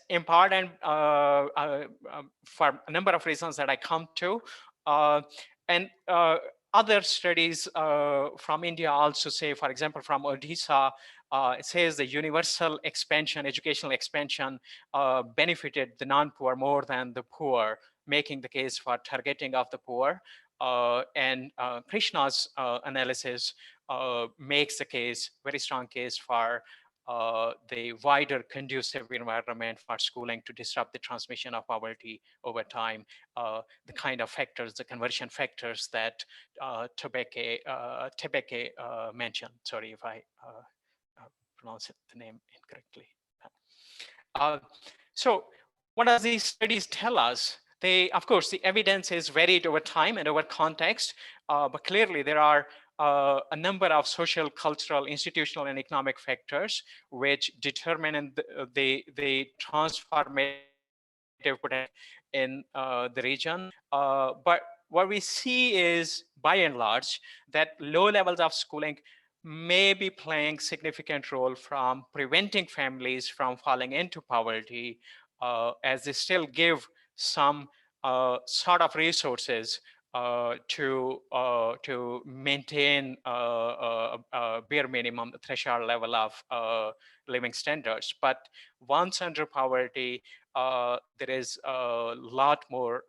important for a number of reasons that I come to. And other studies from India also say, for example, from Odisha, it says the universal expansion, educational expansion, benefited the non-poor more than the poor, making the case for targeting of the poor. And Krishna's analysis makes a case, very strong case, for the wider conducive environment for schooling to disrupt the transmission of poverty over time. The kind of factors, the conversion factors that Tebeke mentioned. Sorry if I pronounce the name incorrectly. So what does these studies tell us? Of course, the evidence is varied over time and over context, but clearly there are a number of social, cultural, institutional, and economic factors which determine the transformative potential in the region. But what we see is, by and large, that low levels of schooling may be playing significant role from preventing families from falling into poverty, as they still give some sort of resources to maintain a bare minimum threshold level of living standards. But once under poverty, there is a lot more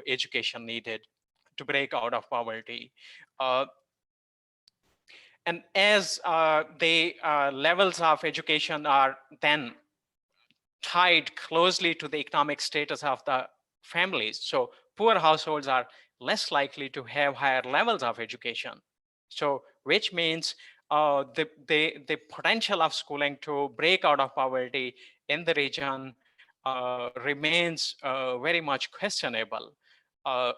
education needed to break out of poverty. And as the levels of education are then tied closely to the economic status of the families, so poor households are less likely to have higher levels of education. So which means the potential of schooling to break out of poverty in the region remains very much questionable. Then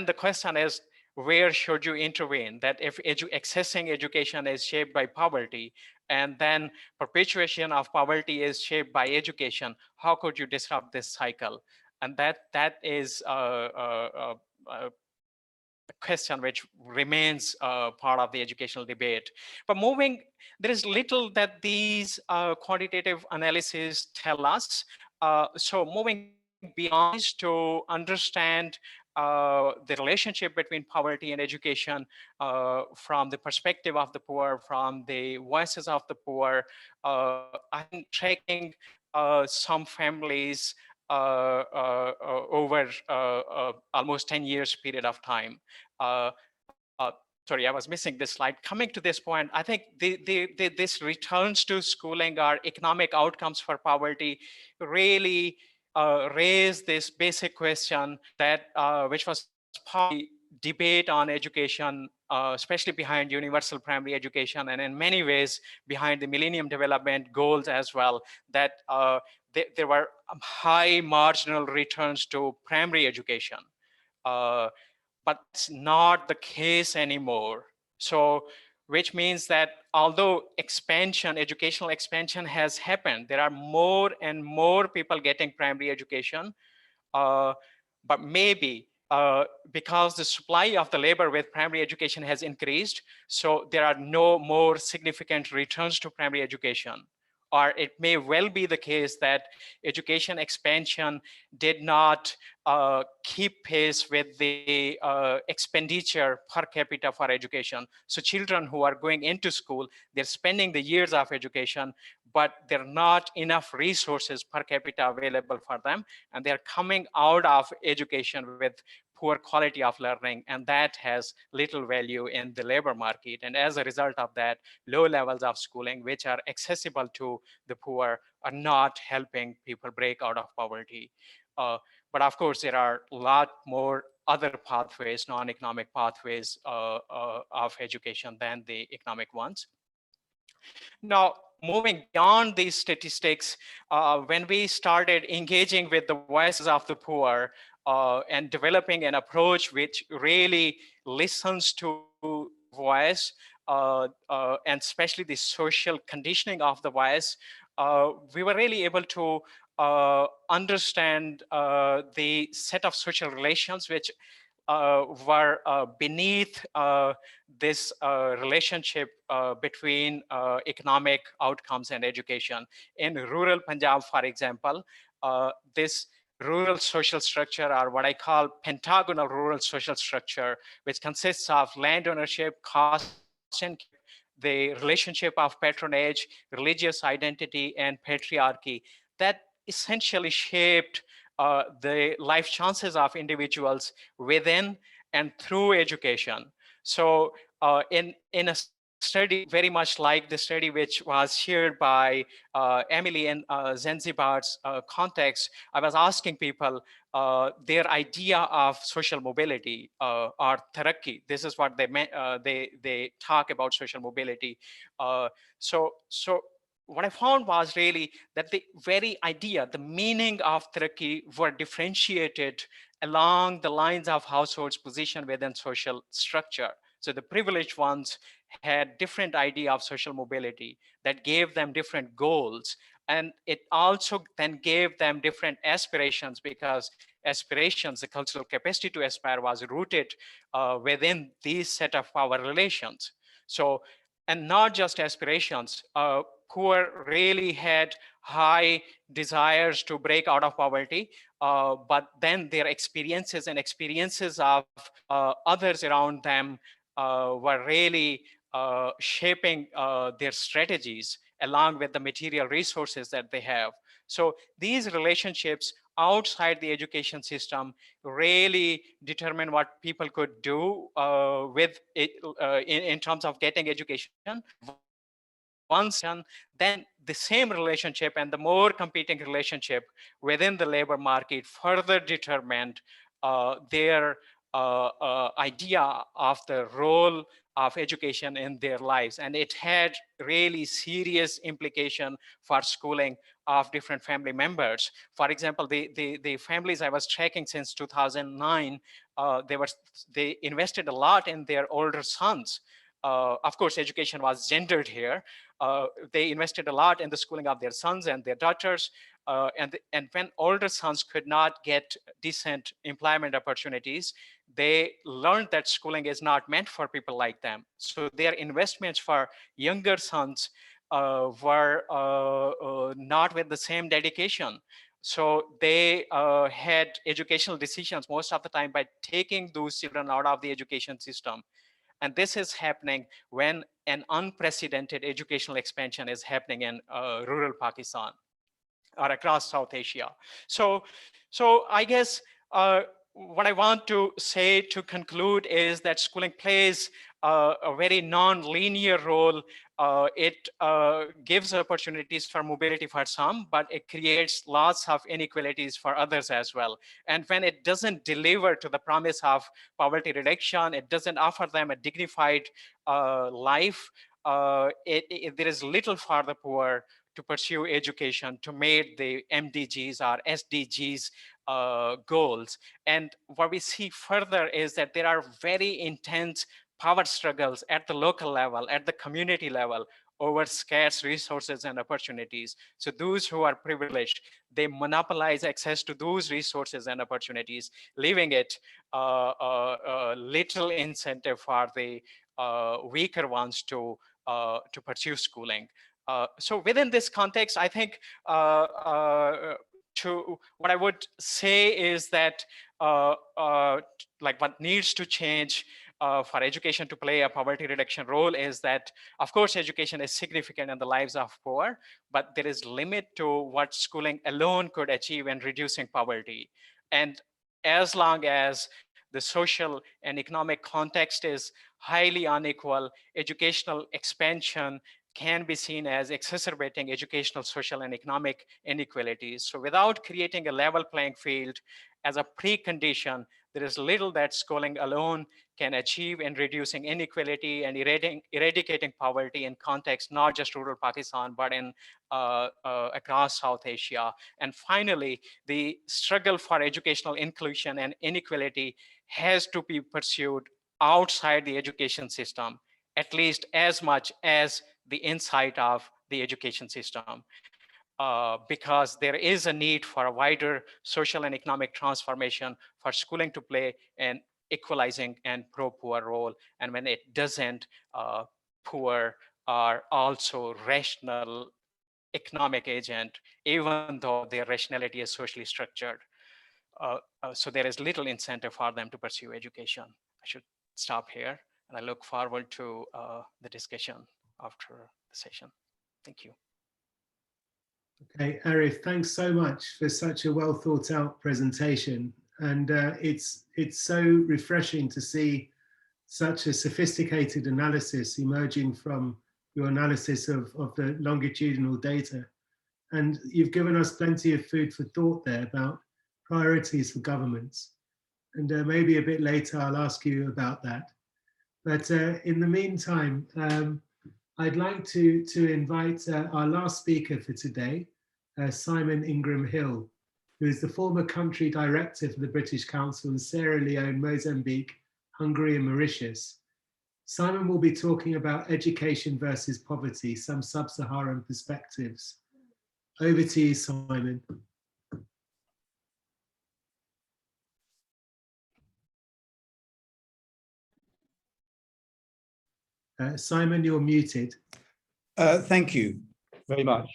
the question is, where should you intervene? That if accessing education is shaped by poverty, and then perpetuation of poverty is shaped by education, how could you disrupt this cycle? And that is question which remains part of the educational debate. But there is little that these quantitative analyses tell us. So moving beyond to understand the relationship between poverty and education from the perspective of the poor, from the voices of the poor, I've been tracking some families over almost 10 years period of time. Uh, Sorry, I was missing this slide. Coming to this point, I think this returns to schooling or economic outcomes for poverty really raise this basic question that which was part of the debate on education, especially behind universal primary education, and in many ways behind the Millennium Development Goals as well, that there were high marginal returns to primary education. But it's not the case anymore. So, which means that although educational expansion has happened, there are more and more people getting primary education, but maybe because the supply of the labor with primary education has increased, so there are no more significant returns to primary education. Or it may well be the case that education expansion did not keep pace with the expenditure per capita for education. So children who are going into school, they're spending the years of education, but there are not enough resources per capita available for them. And they're coming out of education with poor quality of learning, and that has little value in the labor market. And as a result of that, low levels of schooling, which are accessible to the poor, are not helping people break out of poverty. But of course, there are a lot more other pathways, non-economic pathways of education than the economic ones. Now, moving beyond these statistics, when we started engaging with the voices of the poor and developing an approach which really listens to voice and especially the social conditioning of the voice, we were really able to understand the set of social relations which were beneath this relationship between economic outcomes and education. In rural Punjab, for example, this rural social structure, or what I call pentagonal rural social structure, which consists of land ownership, caste and the relationship of patronage, religious identity, and patriarchy, that essentially shaped the life chances of individuals within and through education. So in a study very much like the study which was shared by Emily in Zanzibar's context, I was asking people their idea of social mobility or tarakki. This is what they meant. They talk about social mobility. So what I found was really that the very idea, the meaning of tarakki were differentiated along the lines of households' position within social structure. So the privileged ones had different idea of social mobility that gave them different goals. And it also then gave them different aspirations, because aspirations, the cultural capacity to aspire, was rooted within these set of power relations. So, and not just aspirations, poor really had high desires to break out of poverty, but then their experiences and experiences of others around them were really shaping their strategies along with the material resources that they have. So these relationships outside the education system really determine what people could do with it in terms of getting education. Once then the same relationship and the more competing relationship within the labor market further determined their idea of the role of education in their lives. And it had really serious implication for schooling of different family members. For example, the families I was tracking since 2009, they invested a lot in their older sons. of course, education was gendered here. They invested a lot in the schooling of their sons and their daughters. And when older sons could not get decent employment opportunities, they learned that schooling is not meant for people like them. So their investments for younger sons were not with the same dedication. So they had educational decisions most of the time by taking those children out of the education system. And this is happening when an unprecedented educational expansion is happening in rural Pakistan or across South Asia. So I guess what I want to say to conclude is that schooling plays a very non-linear role. It gives opportunities for mobility for some, but it creates lots of inequalities for others as well. And when it doesn't deliver to the promise of poverty reduction, it doesn't offer them a dignified life, there is little for the poor to pursue education, to meet the MDGs or SDGs goals. And what we see further is that there are very intense power struggles at the local level, at the community level, over scarce resources and opportunities. So those who are privileged, they monopolize access to those resources and opportunities, leaving it little incentive for the weaker ones to pursue schooling. So within this context, I think what I would say is that like what needs to change for education to play a poverty reduction role is that, of course, education is significant in the lives of poor, but there is limit to what schooling alone could achieve in reducing poverty. And as long as the social and economic context is highly unequal, educational expansion can be seen as exacerbating educational, social, and economic inequalities. So without creating a level playing field as a precondition, there is little that schooling alone can achieve in reducing inequality and eradicating poverty in context, not just rural Pakistan, but in across South Asia. And finally, the struggle for educational inclusion and inequality has to be pursued outside the education system, at least as much as the inside of the education system, because there is a need for a wider social and economic transformation for schooling to play an equalizing and pro-poor role. And when it doesn't, poor are also rational economic agent, even though their rationality is socially structured. So there is little incentive for them to pursue education. I should stop here, and I look forward to the discussion after the session. Thank you. Okay, Arif, thanks so much for such a well thought out presentation. And it's so refreshing to see such a sophisticated analysis emerging from your analysis of the longitudinal data. And you've given us plenty of food for thought there about priorities for governments. And maybe a bit later, I'll ask you about that. But in the meantime, I'd like to invite our last speaker for today, Simon Ingram Hill, who is the former country director for the British Council in Sierra Leone, Mozambique, Hungary, and Mauritius. Simon will be talking about education versus poverty, some sub-Saharan perspectives. Over to you, Simon. Simon, you're muted. Thank you very much.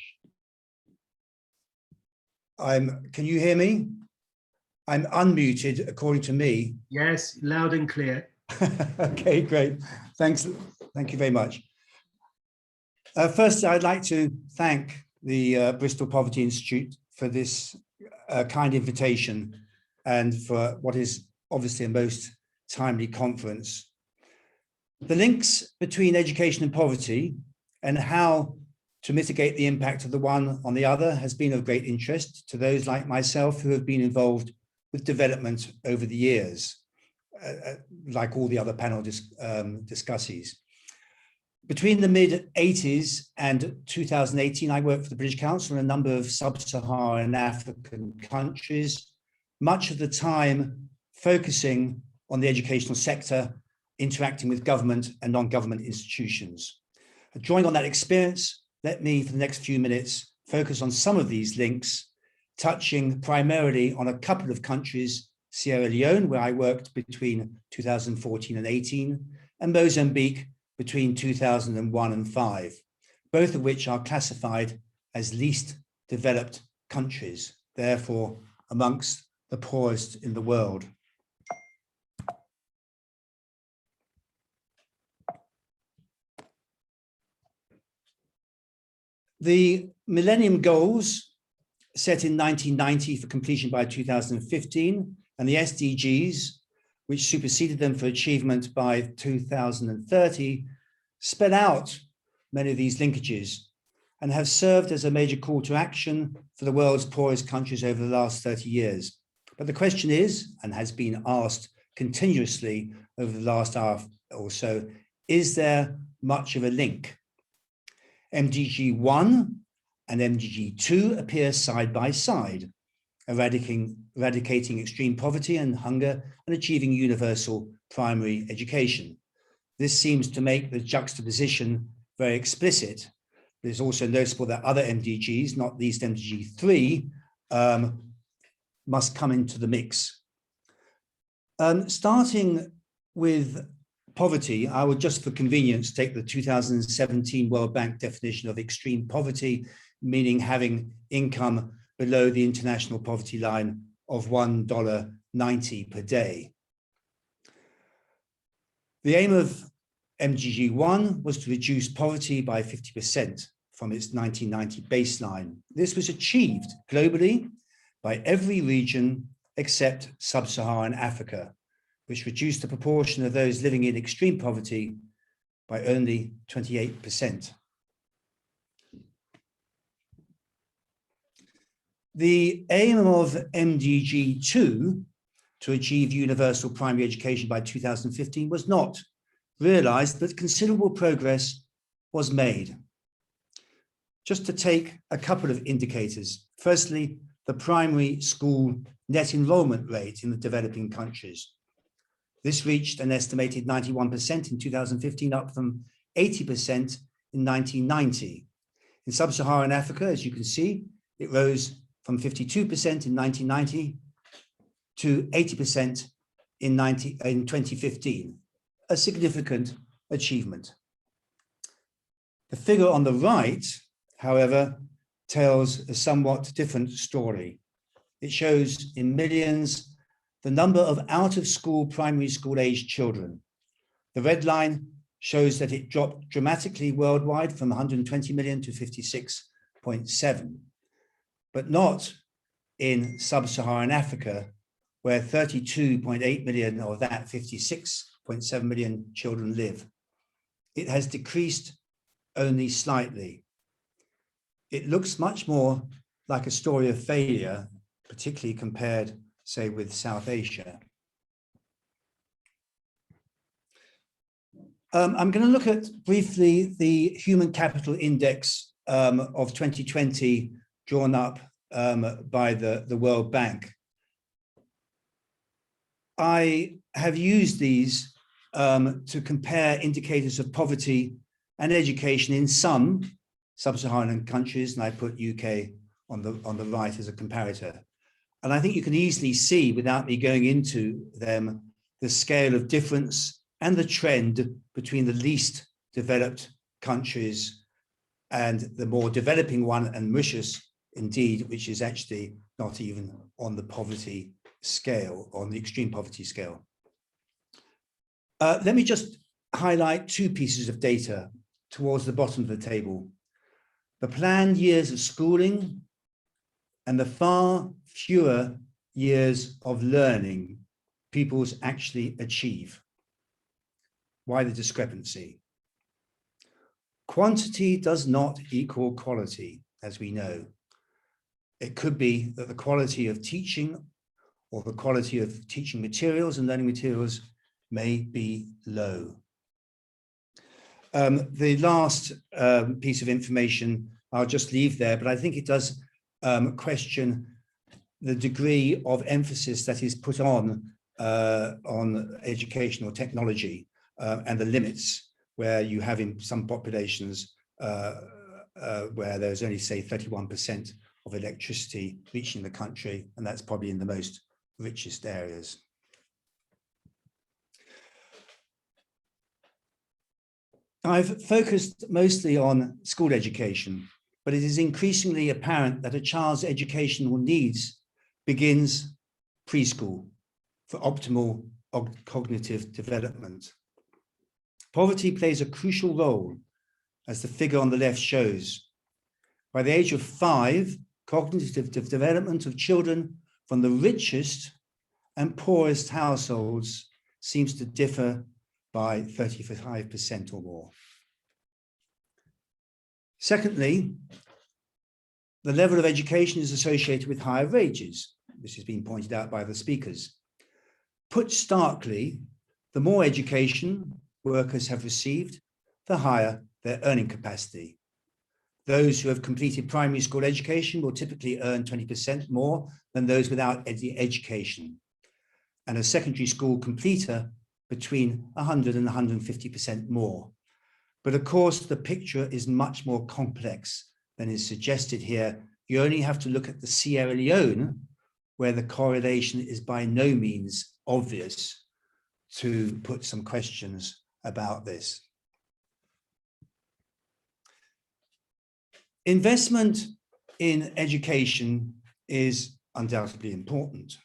Can you hear me? I'm unmuted according to me. Yes, loud and clear. Okay, great. Thanks. Thank you very much. First, I'd like to thank the Bristol Poverty Institute for this kind invitation and for what is obviously a most timely conference. The links between education and poverty and how to mitigate the impact of the one on the other has been of great interest to those like myself who have been involved with development over the years, like all the other panel discussees. Between the mid-80s and 2018, I worked for the British Council in a number of sub-Saharan African countries, much of the time focusing on the educational sector interacting with government and non-government institutions. Drawing on that experience, let me, for the next few minutes, focus on some of these links, touching primarily on a couple of countries, Sierra Leone, where I worked between 2014 and 18, and Mozambique between 2001 and 5, both of which are classified as least developed countries, therefore amongst the poorest in the world. The Millennium Goals set in 1990 for completion by 2015, and the SDGs, which superseded them for achievement by 2030, spell out many of these linkages and have served as a major call to action for the world's poorest countries over the last 30 years. But the question is, and has been asked continuously over the last hour or so, is there much of a link? MDG 1 and MDG 2 appear side by side, eradicating extreme poverty and hunger and achieving universal primary education. This seems to make the juxtaposition very explicit. It's also noticeable that other MDGs, not least MDG 3, must come into the mix. Starting with poverty, I would just for convenience take the 2017 World Bank definition of extreme poverty, meaning having income below the international poverty line of $1.90 per day. The aim of MDG 1 was to reduce poverty by 50% from its 1990 baseline. This was achieved globally by every region except sub-Saharan Africa, which reduced the proportion of those living in extreme poverty by only 28%. The aim of MDG 2 to achieve universal primary education by 2015 was not realized, but considerable progress was made. Just to take a couple of indicators. Firstly, the primary school net enrollment rate in the developing countries. This reached an estimated 91% in 2015, up from 80% in 1990. In sub-Saharan Africa, as you can see, it rose from 52% in 1990 to 80% in 2015, a significant achievement. The figure on the right, however, tells a somewhat different story. It shows in millions the number of out-of-school primary school age children. The red line shows that it dropped dramatically worldwide from 120 million to 56.7, but not in sub-Saharan Africa, where 32.8 million of that 56.7 million children live. It has decreased only slightly. It looks much more like a story of failure, particularly compared, say, with South Asia. I'm going to look at briefly the Human Capital Index of 2020 drawn up by the World Bank. I have used these to compare indicators of poverty and education in some sub-Saharan countries, and I put UK on the right as a comparator. And I think you can easily see, without me going into them, the scale of difference and the trend between the least developed countries and the more developing one, and Mauritius, indeed, which is actually not even on the poverty scale, on the extreme poverty scale. Let me just highlight two pieces of data towards the bottom of the table. The planned years of schooling and the far fewer years of learning pupils actually achieve. Why the discrepancy? Quantity does not equal quality, as we know. It could be that the quality of teaching or the quality of teaching materials and learning materials may be low. The last piece of information I'll just leave there, but I think it does question the degree of emphasis that is put on education or technology. and the limits where you have in some populations where there's only, say, 31% of electricity reaching the country, and that's probably in the most richest areas. I've focused mostly on school education, but it is increasingly apparent that a child's educational needs begins preschool for optimal cognitive development. Poverty plays a crucial role, as the figure on the left shows. By the age of 5, cognitive development of children from the richest and poorest households seems to differ by 35% or more. Secondly, the level of education is associated with higher wages. This has been pointed out by the speakers. Put starkly, the more education workers have received, the higher their earning capacity. Those who have completed primary school education will typically earn 20% more than those without any education, and a secondary school completer between 100 and 150% more. But of course, the picture is much more complex than is suggested here. You only have to look at the Sierra Leone, where the correlation is by no means obvious, to put some questions about this. Investment in education is undoubtedly important.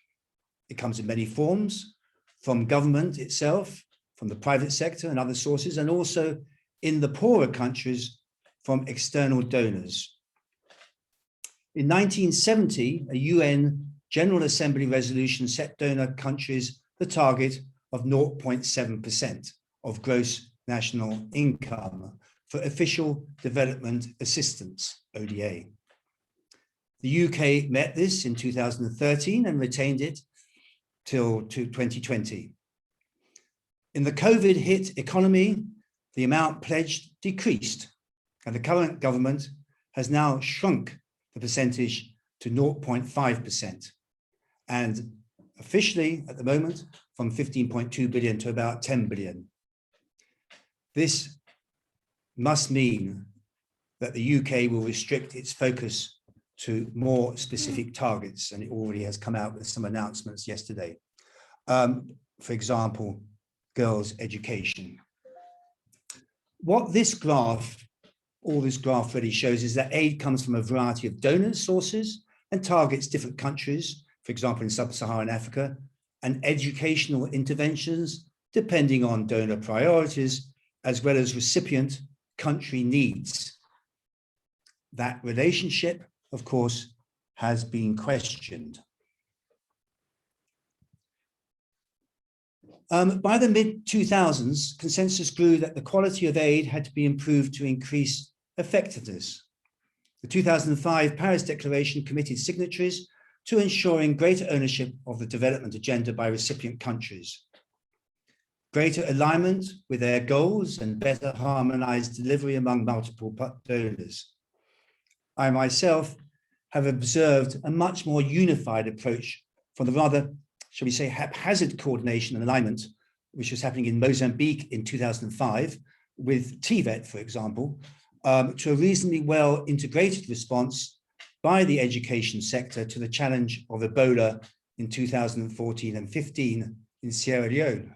It comes in many forms, from government itself, from the private sector and other sources, and also in the poorer countries from external donors. In 1970, a UN General Assembly resolution set donor countries the target of 0.7% of gross national income for official development assistance, ODA. The UK met this in 2013 and retained it till 2020. In the COVID hit economy, the amount pledged decreased, and the current government has now shrunk the percentage to 0.5%, and officially at the moment from 15.2 billion to about 10 billion. This must mean that the UK will restrict its focus to more specific targets, and it already has come out with some announcements yesterday. For example, girls' education. What this graph, all this graph really shows, is that aid comes from a variety of donor sources and targets different countries, for example, in sub-Saharan Africa, and educational interventions depending on donor priorities, as well as recipient country needs. That relationship, of course, has been questioned. By the mid-2000s, consensus grew that the quality of aid had to be improved to increase effectiveness. The 2005 Paris Declaration committed signatories to ensuring greater ownership of the development agenda by recipient countries, greater alignment with their goals, and better harmonized delivery among multiple donors. I myself have observed a much more unified approach from the rather, shall we say, haphazard coordination and alignment, which was happening in Mozambique in 2005, with TVET, for example, to a reasonably well integrated response by the education sector to the challenge of Ebola in 2014 and 15 in Sierra Leone.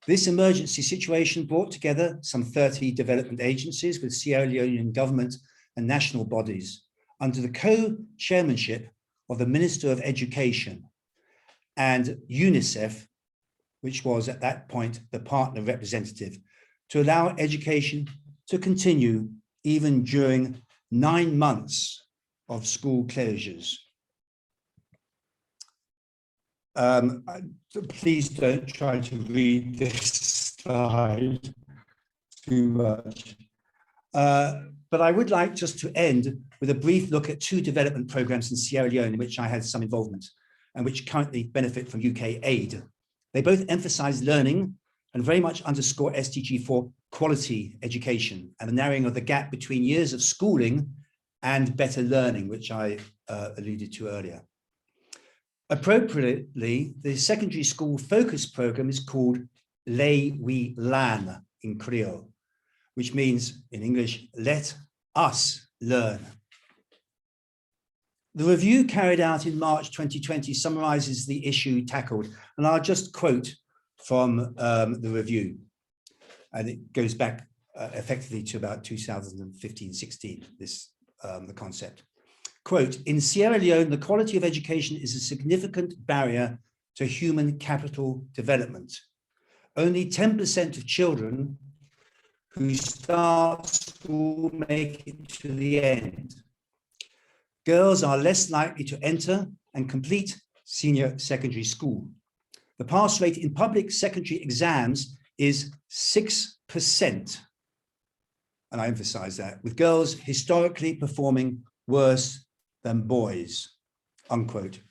This emergency situation brought together some 30 development agencies with Sierra Leonean government and national bodies under the co-chairmanship of the Minister of Education and UNICEF, which was at that point the partner representative, to allow education to continue even during 9 months of school closures. Please don't try to read this slide too much. But I would like just to end with a brief look at 2 development programs in Sierra Leone in which I had some involvement and which currently benefit from UK aid. They both emphasize learning and very much underscore SDG 4 quality education and the narrowing of the gap between years of schooling and better learning, which I alluded to earlier. Appropriately, the secondary school focus program is called "lei we lan" in Creole, which means in English, "let us learn." The review carried out in March 2020 summarizes the issue tackled, and I'll just quote from the review, and it goes back effectively to about 2015-16, the concept. Quote, "In Sierra Leone, the quality of education is a significant barrier to human capital development. Only 10% of children who start school make it to the end. Girls are less likely to enter and complete senior secondary school. The pass rate in public secondary exams is 6%. And I emphasize that, with girls historically performing worse than boys," unquote.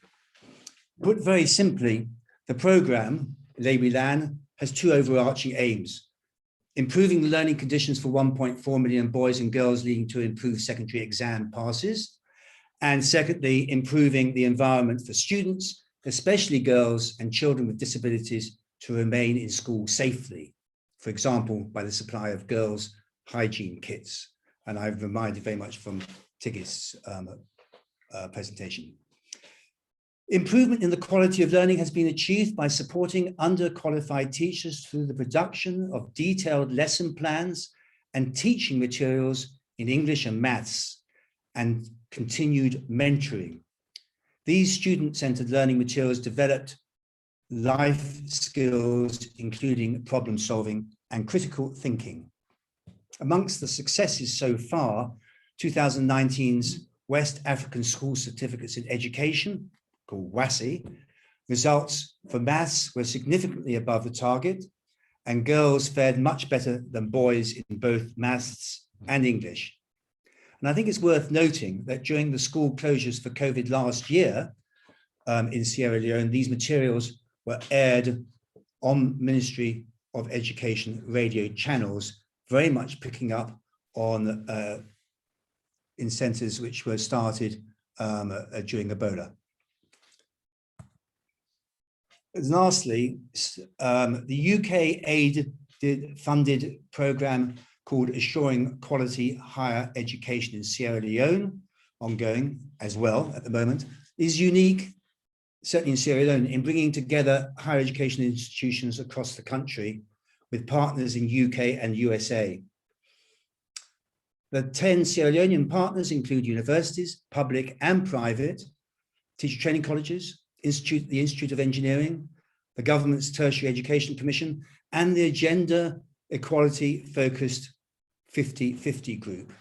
Put very simply, the program, Lei We Lan, has two overarching aims: improving the learning conditions for 1.4 million boys and girls, leading to improved secondary exam passes. And secondly, improving the environment for students, especially girls and children with disabilities, to remain in school safely. For example, by the supply of girls' hygiene kits. And I'm reminded very much from Tigis' presentation. Improvement in the quality of learning has been achieved by supporting underqualified teachers through the production of detailed lesson plans and teaching materials in English and maths, and continued mentoring. These student-centered learning materials developed life skills, including problem solving and critical thinking. Amongst the successes so far, 2019's West African School Certificates in Education, called WASI, results for maths were significantly above the target, and girls fared much better than boys in both maths and English. And I think it's worth noting that during the school closures for COVID last year in Sierra Leone, these materials were aired on Ministry of Education radio channels, very much picking up on incentives which were started during Ebola. And lastly, the UK aid-funded program called Assuring Quality Higher Education in Sierra Leone, ongoing as well at the moment, is unique, certainly in Sierra Leone, in bringing together higher education institutions across the country with partners in UK and USA. The 10 Sierra Leonean partners include universities, public and private, teacher training colleges, the Institute of Engineering, the government's Tertiary Education Commission, and the Gender Equality Focused 50/50 group.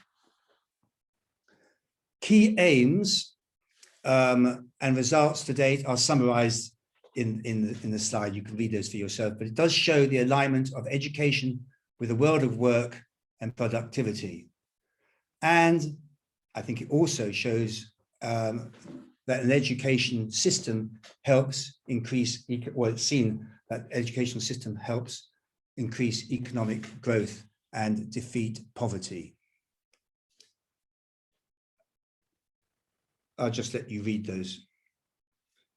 Key aims and results to date are summarized in the slide. You can read those for yourself, but it does show the alignment of education with the world of work and productivity. And I think it also shows that an education system helps increase, well, it's seen that educational system helps increase economic growth and defeat poverty. I'll just let you read those.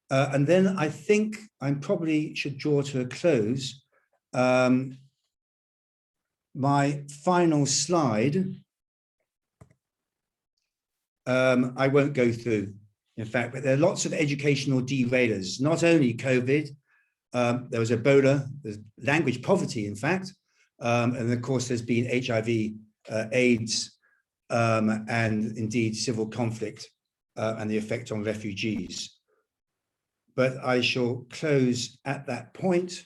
And then I think I probably should draw to a close. My final slide, I won't go through, in fact, but there are lots of educational derailers, not only COVID, there was Ebola, there's language poverty, in fact, and of course there's been HIV, AIDS, and indeed civil conflict and the effect on refugees. But I shall close at that point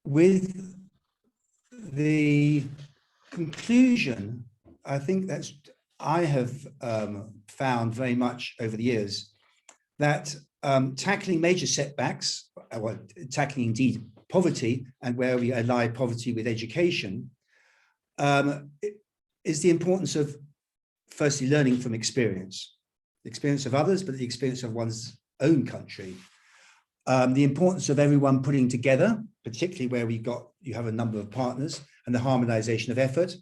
with the conclusion. I think that's, I have found very much over the years that tackling major setbacks, well, tackling indeed poverty, and where we ally poverty with education, is the importance of firstly learning from experience, the experience of others, but the experience of one's own country. The importance of everyone putting together, particularly where you have a number of partners, and the harmonization of effort,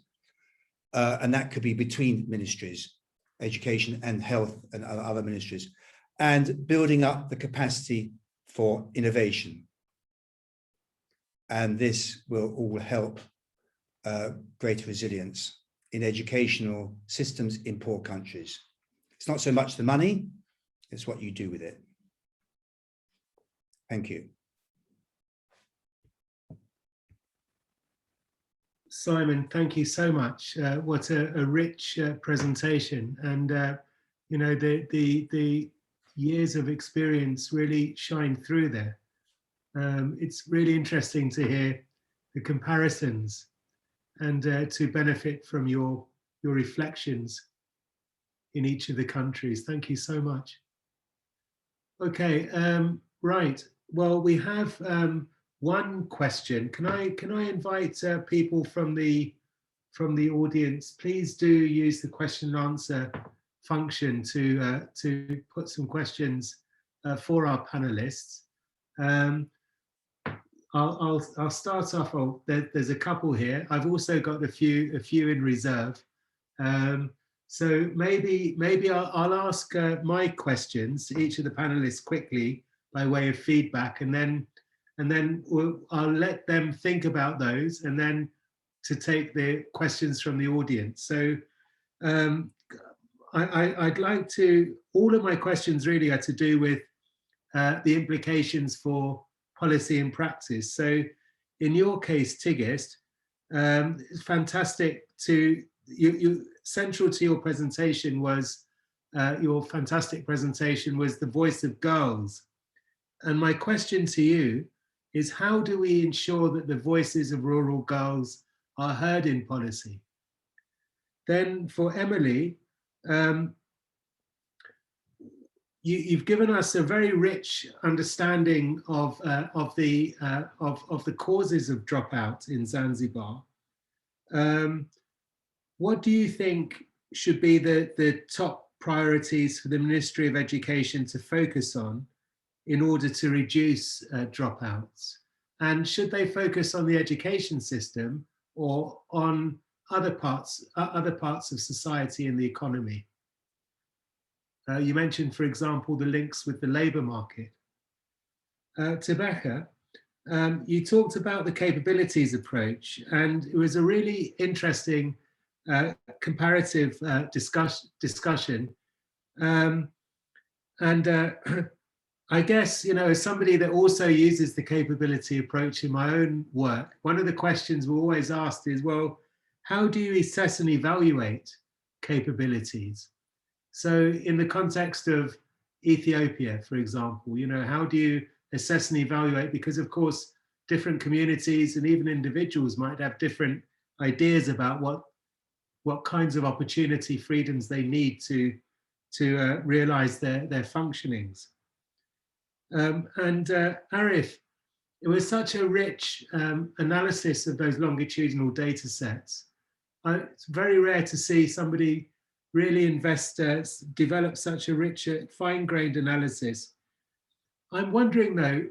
and that could be between ministries, education and health and other ministries, and building up the capacity for innovation. And this will all help greater resilience in educational systems in poor countries. It's not so much the money, it's what you do with it. Thank you. Simon, thank you so much. What a rich presentation, and you know, the years of experience really shine through there. It's really interesting to hear the comparisons and to benefit from your reflections in each of the countries. Thank you so much. Okay, right. Well, we have one question. Can I invite people from the audience? Please do use the question and answer function to put some questions for our panelists. I'll start off. Oh, there's a couple here. I've also got a few in reserve. So maybe I'll ask my questions to each of the panelists quickly by way of feedback, and then I'll let them think about those, and then to take the questions from the audience. So I'd like to, all of my questions really are to do with the implications for policy and practice. So in your case, Tigist, it's fantastic to, central to your presentation was, your fantastic presentation was the voice of girls. And my question to you is, how do we ensure that the voices of rural girls are heard in policy? Then for Emily, you've given us a very rich understanding of the causes of dropout in Zanzibar. What do you think should be the top priorities for the Ministry of Education to focus on in order to reduce dropouts? And should they focus on the education system or on other parts of society and the economy? You mentioned, for example, the links with the labour market. Tebeka, you talked about the capabilities approach, and it was a really interesting comparative discussion. I guess, you know, as somebody that also uses the capability approach in my own work, one of the questions we're always asked is, well, how do you assess and evaluate capabilities? So in the context of Ethiopia, for example, you know, how do you assess and evaluate? Because of course, different communities and even individuals might have different ideas about what kinds of opportunity freedoms they need to realize their functionings. Arif, it was such a rich analysis of those longitudinal data sets. It's very rare to see somebody really develop such a rich, fine-grained analysis. I'm wondering though,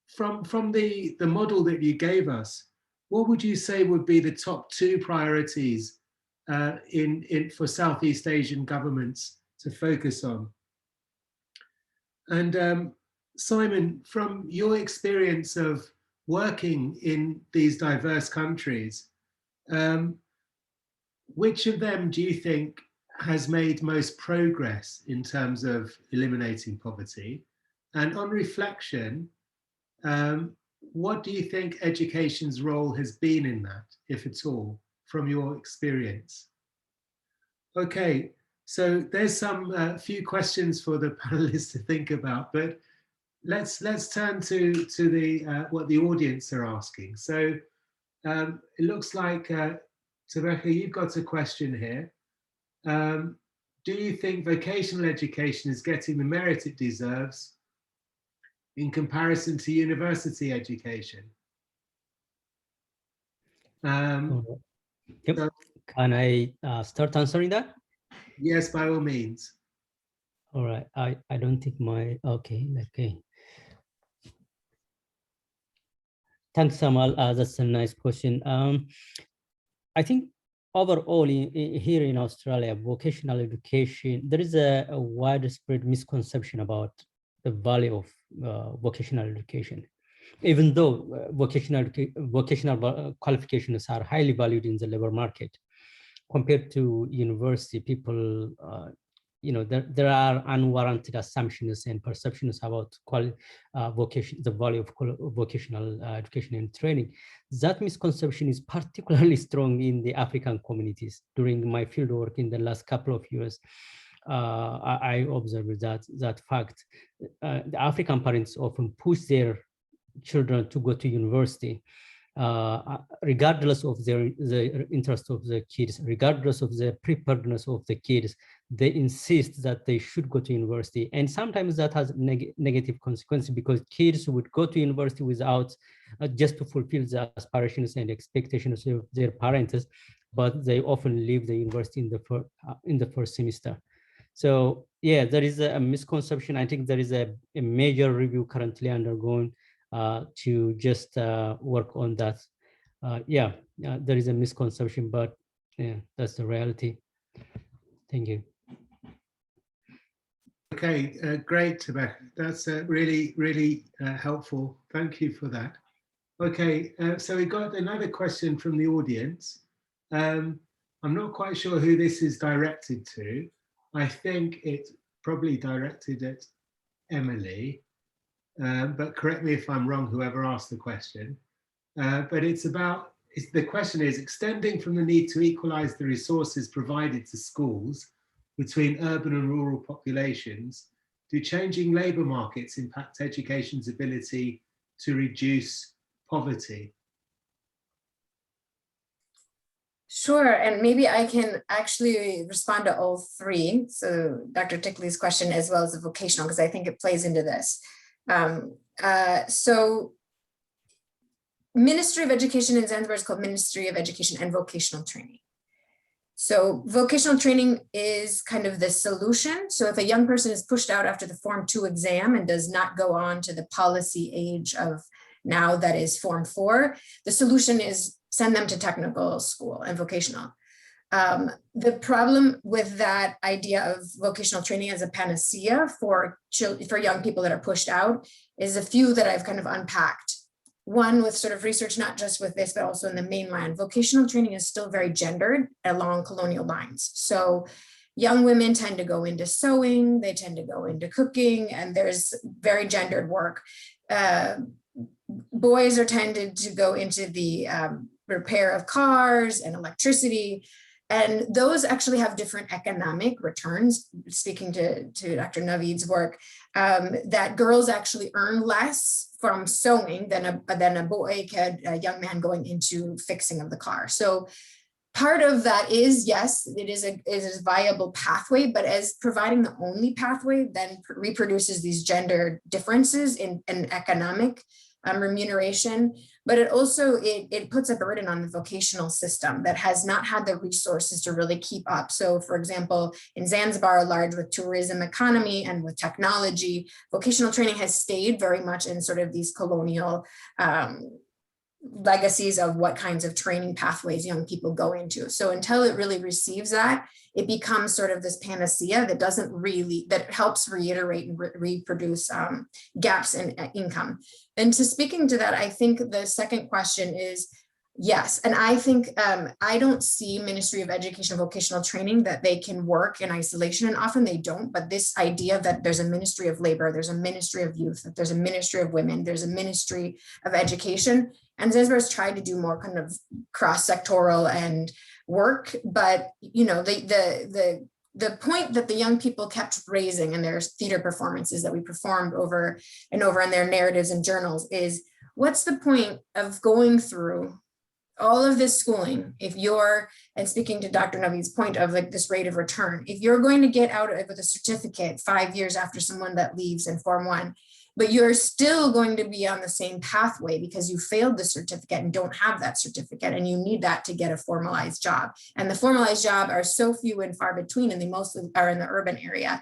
from the model that you gave us, what would you say would be the top two priorities for Southeast Asian governments to focus on? And Simon, from your experience of working in these diverse countries, which of them do you think has made most progress in terms of eliminating poverty? And on reflection, what do you think education's role has been in that, if at all, from your experience? Okay, so there's some few questions for the panelists to think about, but let's turn to the what the audience are asking. So it looks like Tebeka, you've got a question here. Do you think vocational education is getting the merit it deserves in comparison to university education? Yep. So, can I start answering that? Yes, by all means. All right. I don't think my, okay. Thanks, Samal. That's a nice question. I think overall here in Australia, vocational education, there is a widespread misconception about the value of vocational education. even though vocational qualifications are highly valued in the labor market. Compared to university, people, there are unwarranted assumptions and perceptions about the value of vocational education and training. That misconception is particularly strong in the African communities. During my fieldwork in the last couple of years, I observed that fact. The African parents often push their children to go to university, regardless of the interest of the kids, regardless of the preparedness of the kids. They insist that they should go to university, and sometimes that has negative consequences, because kids would go to university without just to fulfill the aspirations and expectations of their parents, but they often leave the university in the first semester. So yeah, there is a misconception. I think there is a major review currently undergoing to just work on that. There is a misconception, but yeah, that's the reality. Thank you. Okay, great, Rebecca. That's really, really helpful. Thank you for that. Okay, so we got another question from the audience. I'm not quite sure who this is directed to. I think it's probably directed at Emily, but correct me if I'm wrong, whoever asked the question. But the question is, extending from the need to equalize the resources provided to schools between urban and rural populations, do changing labor markets impact education's ability to reduce poverty? Sure, and maybe I can actually respond to all three. So Dr. Tickley's question as well as the vocational, because I think it plays into this. So Ministry of Education in Zanzibar is called Ministry of Education and Vocational Training. So vocational training is kind of the solution. So if a young person is pushed out after the Form 2 exam and does not go on to the policy age of now that is Form 4, the solution is send them to technical school and vocational. The problem with that idea of vocational training as a panacea for young people that are pushed out is a few that I've kind of unpacked. One, with sort of research, not just with this, but also in the mainland, vocational training is still very gendered along colonial lines. So young women tend to go into sewing, they tend to go into cooking, and there's very gendered work. Boys are tended to go into the repair of cars and electricity. And those actually have different economic returns. Speaking to Dr. Naveed's work, that girls actually earn less from sewing than a boy could, a young man going into fixing of the car. So part of that is, yes, it is a viable pathway, but as providing the only pathway then reproduces these gender differences in economic remuneration, but it also it puts a burden on the vocational system that has not had the resources to really keep up. So for example, in Zanzibar, large with tourism economy and with technology, vocational training has stayed very much in sort of these colonial legacies of what kinds of training pathways young people go into. So until it really receives that, it becomes sort of this panacea that doesn't really, that helps reiterate and reproduce gaps in income. And to speaking to that, I think the second question is, yes, and I think I don't see Ministry of Education vocational training that they can work in isolation, and often they don't, but this idea that there's a Ministry of Labor, there's a Ministry of Youth, that there's a Ministry of Women, there's a Ministry of Education, and Zanzibar has tried to do more kind of cross-sectoral and work, but you know, the point that the young people kept raising in their theater performances that we performed over and over in their narratives and journals is, what's the point of going through all of this schooling if you're, and speaking to Dr. Naveed's point of like this rate of return, if you're going to get out with a certificate 5 years after someone that leaves in Form 1, but you're still going to be on the same pathway because you failed the certificate and don't have that certificate, and you need that to get a formalized job. And the formalized jobs are so few and far between, and they mostly are in the urban area.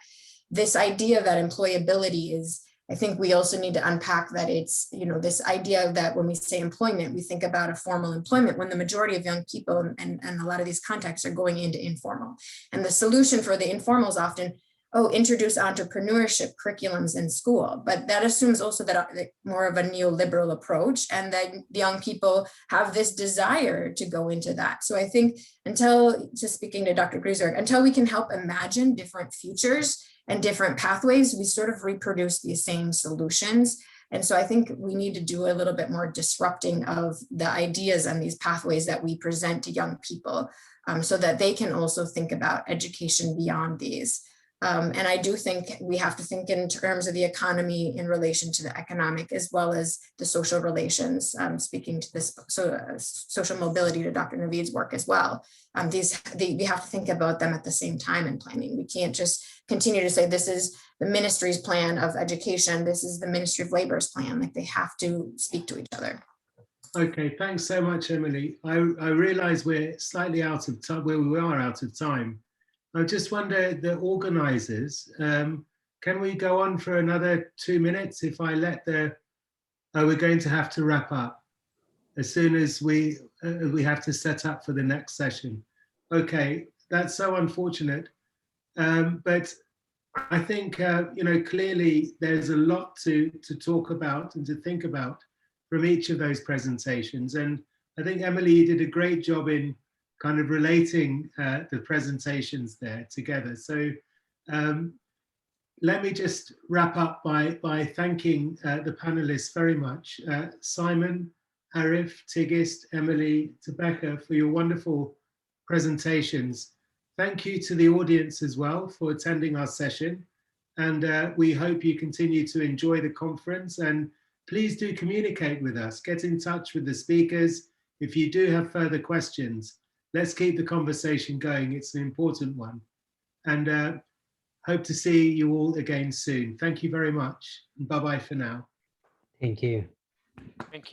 This idea that employability is, I think we also need to unpack that it's, you know, this idea that when we say employment, we think about a formal employment when the majority of young people and a lot of these contexts are going into informal. And the solution for the informal is often, oh, introduce entrepreneurship curriculums in school, but that assumes also that more of a neoliberal approach, and that young people have this desire to go into that. So I think just speaking to Dr. Griesberg, until we can help imagine different futures and different pathways, we sort of reproduce these same solutions. And so I think we need to do a little bit more disrupting of the ideas and these pathways that we present to young people, so that they can also think about education beyond these. And I do think we have to think in terms of the economy in relation to the economic as well as the social relations, speaking to this social mobility to Dr. Naveed's work as well. We have to think about them at the same time in planning. We can't just continue to say, this is the ministry's plan of education, this is the Ministry of Labor's plan. Like, they have to speak to each other. Okay, thanks so much, Emily. I realize we're slightly out of time, we are out of time. I just wonder, the organizers, can we go on for another 2 minutes if I let we're going to have to wrap up as soon as we have to set up for the next session. Okay, that's so unfortunate. But I think, clearly there's a lot to talk about and to think about from each of those presentations. And I think, Emily, you did a great job in kind of relating the presentations there together. So let me just wrap up by thanking the panelists very much. Simon, Arif, Tigist, Emily, Tobeka, for your wonderful presentations. Thank you to the audience as well for attending our session. And we hope you continue to enjoy the conference, and please do communicate with us. Get in touch with the speakers if you do have further questions. Let's keep the conversation going. It's an important one. And hope to see you all again soon. Thank you very much. Bye-bye for now. Thank you. Thank you.